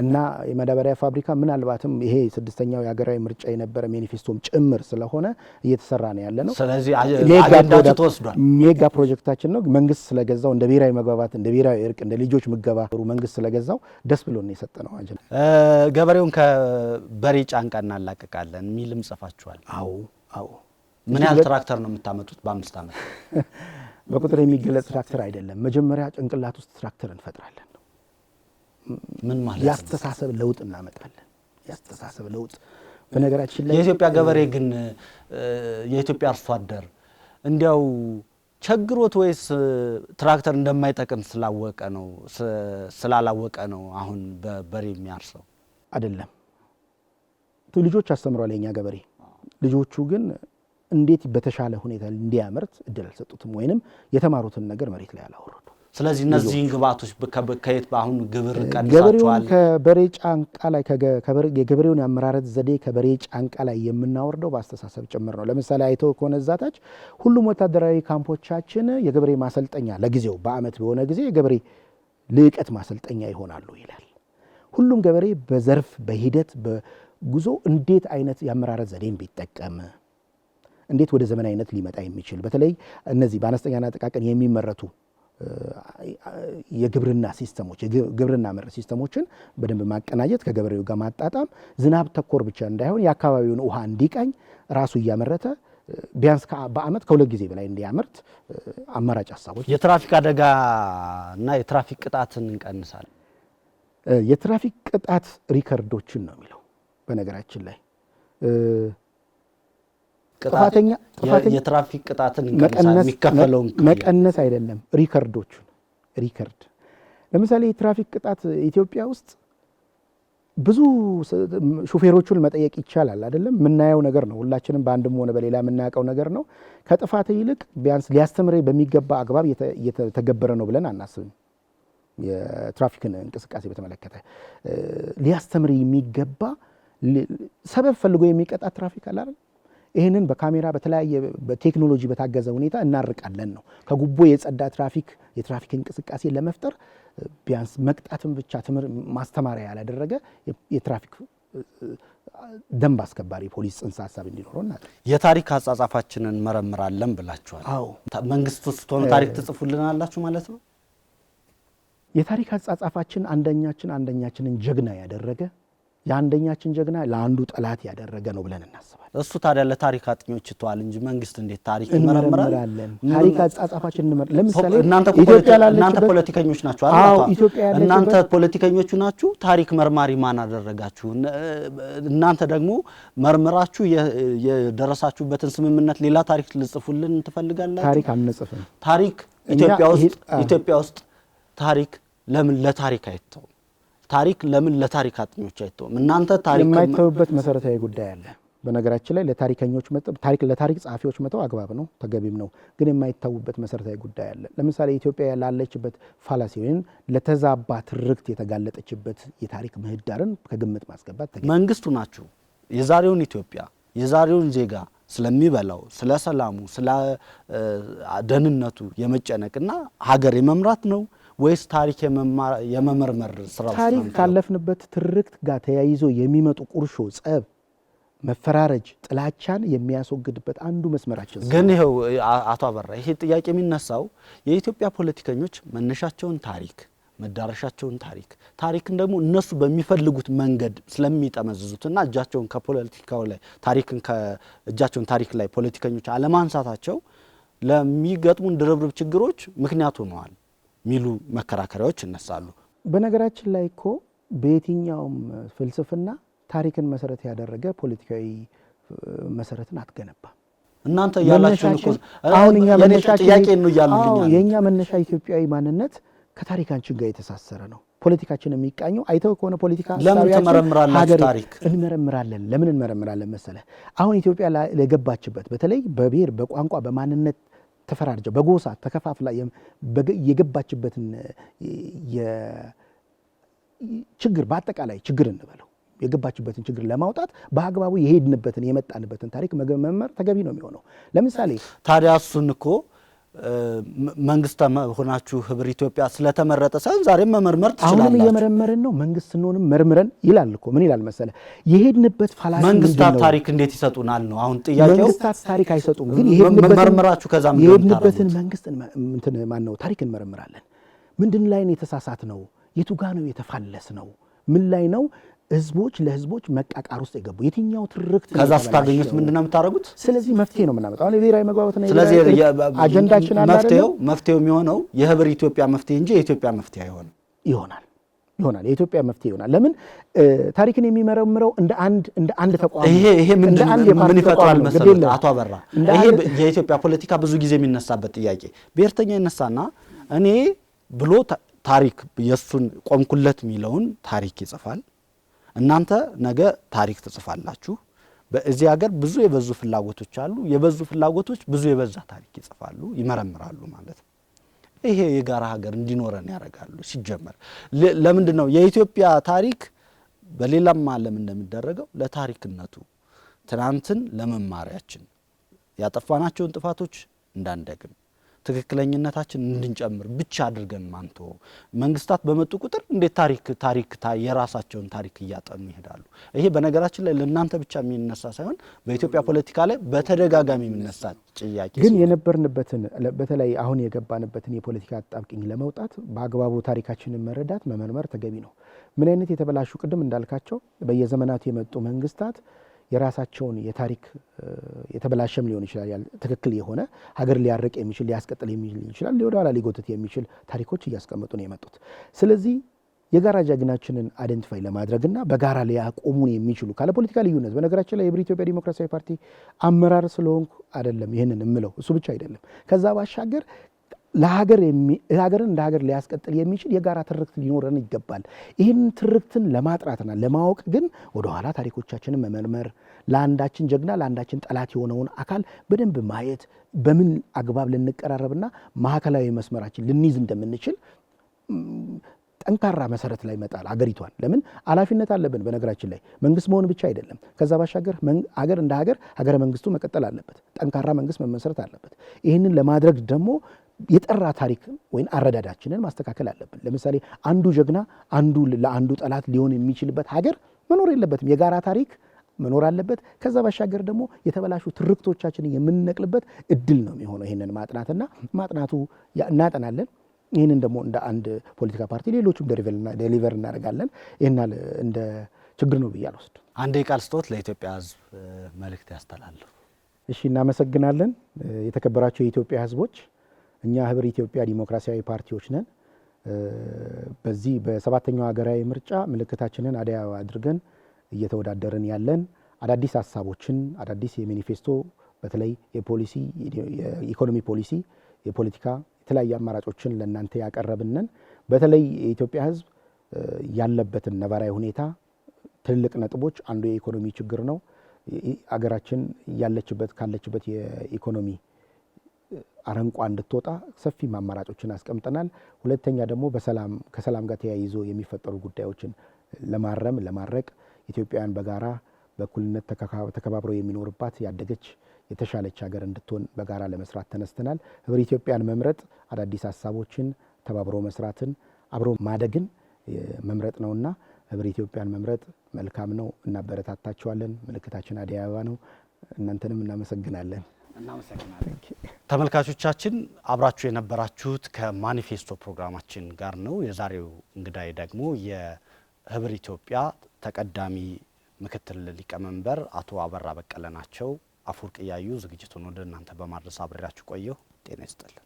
እና የማዳበሪያ ፋብሪካ ምናልባትም ይሄ ስድስተኛው የሀገራዊ ምርጫ የነበረ ማኒፌስቶም ጭምር ስለሆነ እየተሰራ ነው ያለ ነው። ስለዚህ አጀንዳችሁ ተወስዷል። ሜጋ ፕሮጀክታችን ነው። መንግስት ስለገዛው እንደ ብሔራዊ መግባባት እንደ ብሔራዊ እርቅ እንደ ልጆች ምገባ መንግስት ስለገዛው ደስ ብሎን የሰጠነው አጀንዳ። ገበሬውን ከበሬ ጫንቃ እናላቀቃለን የሚልም ጽፋችኋል። አዎ። ምን ያህል ትራክተር ነው የምታመጡት በ5 ዓመት? በቁጥር የሚገለጽ ትራክተር አይደለም። መጀመሪያ ጭንቅላት ውስጥ ትራክተር እንፈጥራለን። ምን ማለት? ያስተሳሰብ ለውጥ እናመጣለን። ያስተሳሰብ ለውጥ በነገራችን ላይ የኢትዮጵያ ገበሬ ግን የኢትዮጵያ አርሶ አደር እንዲያው ቸግሮት ወይስ ትራክተር እንደማይጠቅም ስላላወቀ ነው አሁን በበሬ የሚያርሰው? አይደለም። ልጆች አስተምሯል የኛ ገበሬ። ልጆቹ ግን እንዴት በተሻለ ሁኔታ እንዲያመርት እድል አልሰጡትም፣ ወይንም የተማሩትን ነገር መሬት ላይ አላወረዱ። ስለዚህ እነዚህን ግብአቶች ከየት አሁን ግብር ቀንሳቸዋል? ገበሬውን ከበሬ ጫንቃ ላይ የገበሬውን የአመራረት ዘዴ ከበሬ ጫንቃ ላይ የምናወርደው በአስተሳሰብ ጭምር ነው። ለምሳሌ አይተው ከሆነ እዛታች ሁሉም ወታደራዊ ካምፖቻችን የገበሬ ማሰልጠኛ ለጊዜው በአመት በሆነ ጊዜ የገበሬ ልዕቀት ማሰልጠኛ ይሆናሉ ይላል። ሁሉም ገበሬ በዘርፍ በሂደት በጉዞ እንዴት አይነት የአመራረት ዘዴን ቢጠቀም እንዴት ወደ ዘመናዊነት ሊመጣ የሚችል በተለይ እነዚህ በአነስተኛና ጥቃቅን የሚመረቱ የግብርና ሲስተሞች የግብርና መር ሲስተሞችን በደንብ ማቀናጀት ከገበሬው ጋር ማጣጣም ዝናብ ተኮር ብቻ እንዳይሆን የአካባቢውን ውሃ እንዲቃኝ ራሱ እያመረተ ቢያንስ በአመት ከ2 ጊዜ በላይ እንዲያመርት አማራጭ ሀሳቦች። የትራፊክ አደጋ እና የትራፊክ ቅጣትን እንቀንሳለን። የትራፊክ ቅጣት ሪከርዶችን ነው የሚለው በነገራችን ላይ ጥፋተኛ የትራፊክ ቅጣትን የሚከፈለውን መቀነስ አይደለም፣ ሪከርዶቹን ሪከርድ። ለምሳሌ የትራፊክ ቅጣት ኢትዮጵያ ውስጥ ብዙ ሹፌሮቹን መጠየቅ ይቻላል አይደለም? የምናየው ነገር ነው። ሁላችንም በአንድም ሆነ በሌላ የምናውቀው ነገር ነው። ከጥፋት ይልቅ ቢያንስ ሊያስተምር በሚገባ አግባብ እየተገበረ ነው ብለን አናስብም። የትራፊክን እንቅስቃሴ በተመለከተ ሊያስተምር የሚገባ ሰበብ ፈልጎ የሚቀጣ ትራፊክ አለ አይደል? ይህንን በካሜራ በተለያየ በቴክኖሎጂ በታገዘ ሁኔታ እናርቃለን ነው። ከጉቦ የጸዳ የትራፊክ እንቅስቃሴ ለመፍጠር ቢያንስ መቅጣትን ብቻ ማስተማሪያ ያላደረገ የትራፊክ ደንብ አስከባሪ ፖሊስ ጽንሰ ሀሳብ እንዲኖረው እናደርግ። የታሪክ አጻጻፋችንን መረምራለን ብላችኋል። አዎ። መንግስት ውስጥ ሆነ ታሪክ ትጽፉልናላችሁ ማለት ነው? የታሪክ አጻጻፋችን አንደኛችንን ጀግና ያደረገ የአንደኛችን ጀግና ለአንዱ ጠላት ያደረገ ነው ብለን እናስባለን። እሱ ታዲያ ለታሪክ አጥኚዎች ይተዋል እንጂ መንግስት እንዴት ታሪክ ይመረምራል? ታሪክ አጻጻፋችን ለምሳሌ እናንተ ፖለቲከኞች ናችሁ አይደል? እናንተ ፖለቲከኞቹ ናችሁ። ታሪክ መርማሪ ማን አደረጋችሁ? እናንተ ደግሞ መርምራችሁ የደረሳችሁበትን ስምምነት ሌላ ታሪክ ልጽፉልን ትፈልጋላችሁ? ታሪክ አንጽፍም። ታሪክ ኢትዮጵያ ውስጥ ታሪክ ለምን ለታሪክ አይተውም? ታሪክ ለምን ለታሪክ አጥኞች አይተውም? እናንተ ታሪክ የማይተውበት መሰረታዊ ጉዳይ አለ። በነገራችን ላይ ለታሪከኞች ለታሪክ ጸሐፊዎች መተው አግባብ ነው፣ ተገቢም ነው። ግን የማይተውበት መሰረታዊ ጉዳይ አለ። ለምሳሌ ኢትዮጵያ ላለችበት ፋላሲ ወይም ለተዛባ ትርክት የተጋለጠችበት የታሪክ ምህዳርን ከግምት ማስገባት ተገቢ። መንግስቱ ናችሁ የዛሬውን ኢትዮጵያ የዛሬውን ዜጋ ስለሚበላው ስለ ሰላሙ ስለ ደህንነቱ የመጨነቅና ሀገር የመምራት ነው ወይስ ታሪክ የመመርመር ስራ? ታሪክ ካለፍንበት ትርክት ጋር ተያይዞ የሚመጡ ቁርሾ፣ ጸብ፣ መፈራረጅ፣ ጥላቻን የሚያስወግድበት አንዱ መስመራችን ግን ይሄው አቶ አበራ ይሄ ጥያቄ የሚነሳው የኢትዮጵያ ፖለቲከኞች መነሻቸውን ታሪክ መዳረሻቸውን ታሪክን ደግሞ እነሱ በሚፈልጉት መንገድ ስለሚጠመዝዙትና እጃቸውን ከፖለቲካው ላይ እጃቸውን ታሪክ ላይ ፖለቲከኞች አለማንሳታቸው ለሚገጥሙን ድርብርብ ችግሮች ምክንያት ሆነዋል ሚሉ መከራከሪያዎች ይነሳሉ። በነገራችን ላይ እኮ በየትኛውም ፍልስፍና ታሪክን መሰረት ያደረገ ፖለቲካዊ መሰረትን አትገነባም። እናንተ ያላችሁ እኮ አሁን እኛ ጥያቄ ነው ያሉልኛል። የኛ መነሻ ኢትዮጵያዊ ማንነት ከታሪካችን ጋር የተሳሰረ ነው። ፖለቲካችን የሚቃኘው አይተው ከሆነ ፖለቲካ ለምን ተመረምራላችሁ? ታሪክ እንመረምራለን። ለምን እንመረምራለን መሰለ? አሁን ኢትዮጵያ ለገባችበት በተለይ በብሔር በቋንቋ በማንነት ተፈራርጀው በጎሳ ተከፋፍላ የገባችበትን ችግር በአጠቃላይ ችግር እንበለው የገባችበትን ችግር ለማውጣት በአግባቡ የሄድንበትን የመጣንበትን ታሪክ መመርመር ተገቢ ነው የሚሆነው። ለምሳሌ ታዲያ እሱን እኮ መንግስት ሆናችሁ ህብር ኢትዮጵያ ስለተመረጠ ሳይሆን ዛሬም መመርመር ትችላላችሁ። አሁንም እየመረመርን ነው። መንግስት ስንሆንም መርምረን ይላል እኮ ምን ይላል መሰለ የሄድንበት ፋላሲ መንግስታት ታሪክ እንዴት ይሰጡናል ነው አሁን ጥያቄው። መንግስታት ታሪክ አይሰጡም፣ ግን መርምራችሁ ከዛ ምን የሄድንበትን መንግስት እንትን ማን ነው ታሪክ እንመረምራለን። ምንድን ላይ ነው የተሳሳት ነው? የቱ ጋ ነው የተፋለስ ነው? ምን ላይ ነው ህዝቦች ለህዝቦች መቃቃር ውስጥ የገቡ የትኛው ትርክት ከዛ ስታገኙት ምንድነው የምታደርጉት? ስለዚህ መፍትሄ ነው የምናመጣው። አሁን የብሔራዊ መግባባትና ስለዚህ አጀንዳችን አለ አይደል? መፍትሄው የሚሆነው የህብር ኢትዮጵያ መፍትሄ እንጂ የኢትዮጵያ መፍትሄ አይሆንም። ይሆናል የኢትዮጵያ መፍትሄ ይሆናል። ለምን ታሪክን የሚመረምረው እንደ አንድ ተቋም ይሄ ምን ይፈጥራል መሰለህ አቶ አበራ፣ ይሄ የኢትዮጵያ ፖለቲካ ብዙ ጊዜ የሚነሳበት ጥያቄ ብሔርተኛ ይነሳና እኔ ብሎ ታሪክ የሱን ቆምኩለት የሚለውን ታሪክ ይጽፋል። እናንተ ነገ ታሪክ ትጽፋላችሁ። በዚህ ሀገር ብዙ የበዙ ፍላጎቶች አሉ። የበዙ ፍላጎቶች ብዙ የበዛ ታሪክ ይጽፋሉ፣ ይመረምራሉ ማለት ነው። ይሄ የጋራ ሀገር እንዲኖረን ያደርጋሉ። ሲጀመር ለምንድን ነው የኢትዮጵያ ታሪክ በሌላም ዓለም እንደሚደረገው ለታሪክነቱ ትናንትን ለመማሪያችን ያጠፋናቸውን ጥፋቶች እንዳንደግም ትክክለኛነታችን እንድንጨምር ብቻ አድርገን ማንቶ መንግስታት በመጡ ቁጥር እንዴት ታሪክ የራሳቸውን ታሪክ እያጠኑ ይሄዳሉ። ይሄ በነገራችን ላይ ለእናንተ ብቻ የሚነሳ ሳይሆን በኢትዮጵያ ፖለቲካ ላይ በተደጋጋሚ የሚነሳ ጥያቄ ግን የነበርንበትን በተለይ አሁን የገባንበትን የፖለቲካ አጣብቂኝ ለመውጣት በአግባቡ ታሪካችንን መረዳት መመርመር ተገቢ ነው። ምን አይነት የተበላሹ ቅድም እንዳልካቸው በየዘመናቱ የመጡ መንግስታት የራሳቸውን የታሪክ የተበላሸም ሊሆን ይችላል ትክክል የሆነ ሀገር ሊያርቅ የሚችል ሊያስቀጥል የሚችል ይችላል ወደ ኋላ ሊጎትት የሚችል ታሪኮች እያስቀመጡ ነው የመጡት። ስለዚህ የጋራ ጀግናችንን አይደንቲፋይ ለማድረግና በጋራ ሊያቆሙን የሚችሉ ካለ ፖለቲካ ልዩነት በነገራችን ላይ የህብር ኢትዮጵያ ዲሞክራሲያዊ ፓርቲ አመራር ስለሆንኩ አይደለም ይሄንን እምለው እሱ ብቻ አይደለም። ከዛ ባሻገር ሀገርን እንደ ሀገር ሊያስቀጥል የሚችል የጋራ ትርክት ሊኖረን ይገባል። ይህን ትርክትን ለማጥራትና ለማወቅ ግን ወደ ኋላ ታሪኮቻችንን መመርመር፣ ለአንዳችን ጀግና ለአንዳችን ጠላት የሆነውን አካል በደንብ ማየት፣ በምን አግባብ ልንቀራረብና ማዕከላዊ መስመራችን ልንይዝ እንደምንችል ጠንካራ መሰረት ላይ መጣል አገሪቷን። ለምን ኃላፊነት አለብን። በነገራችን ላይ መንግስት መሆን ብቻ አይደለም። ከዛ ባሻገር ሀገር እንደ ሀገረ መንግስቱ መቀጠል አለበት። ጠንካራ መንግስት መመስረት አለበት። ይህንን ለማድረግ ደግሞ የጠራ ታሪክ ወይም አረዳዳችንን ማስተካከል አለብን። ለምሳሌ አንዱ ጀግና አንዱ ለአንዱ ጠላት ሊሆን የሚችልበት ሀገር መኖር የለበትም። የጋራ ታሪክ መኖር አለበት። ከዛ ባሻገር ደግሞ የተበላሹ ትርክቶቻችንን የምንነቅልበት እድል ነው የሚሆነው። ይህንን ማጥናትና ማጥናቱ እናጠናለን። ይህንን ደግሞ እንደ አንድ ፖለቲካ ፓርቲ ሌሎችም ዴሊቨር እናደርጋለን። ይህናል እንደ ችግር ነው ብዬ አልወስድም። አንድ የቃል ስጦት ለኢትዮጵያ ሕዝብ መልእክት ያስተላልፉ። እሺ፣ እናመሰግናለን። የተከበራቸው የኢትዮጵያ ሕዝቦች እኛ ህብር ኢትዮጵያ ዲሞክራሲያዊ ፓርቲዎች ነን። በዚህ በሰባተኛው ሀገራዊ ምርጫ ምልክታችንን አደይ አበባ አድርገን እየተወዳደርን ያለን አዳዲስ ሀሳቦችን አዳዲስ የማኒፌስቶ በተለይ የፖሊሲ የኢኮኖሚ ፖሊሲ የፖለቲካ የተለያዩ አማራጮችን ለእናንተ ያቀረብንን በተለይ የኢትዮጵያ ህዝብ ያለበትን ነባራዊ ሁኔታ ትልልቅ ነጥቦች አንዱ የኢኮኖሚ ችግር ነው። አገራችን ካለችበት የኢኮኖሚ አረንቋ እንድትወጣ ሰፊ አማራጮችን አስቀምጠናል። ሁለተኛ ደግሞ ከሰላም ጋር ተያይዞ የሚፈጠሩ ጉዳዮችን ለማረቅ ኢትዮጵያውያን በጋራ በእኩልነት ተከባብረው የሚኖርባት ያደገች የተሻለች ሀገር እንድትሆን በጋራ ለመስራት ተነስተናል። ህብር ኢትዮጵያን መምረጥ አዳዲስ ሀሳቦችን ተባብሮ መስራትን አብሮ ማደግን መምረጥ ነውና ህብር ኢትዮጵያን መምረጥ መልካም ነው። እናበረታታቸዋለን። ምልክታችን አደይ አበባ ነው። እናንተንም እናመሰግናለን። ተመልካቾቻችን አብራችሁ የነበራችሁት ከማኒፌስቶ ፕሮግራማችን ጋር ነው። የዛሬው እንግዳይ ደግሞ የህብር ኢትዮጵያ ተቀዳሚ ምክትል ሊቀመንበር አቶ አበራ በቀለ ናቸው። አፈወርቅ እያዩ ዝግጅቱን ወደ እናንተ በማድረስ አብሬያችሁ ቆየሁ። ጤና ይስጥልን።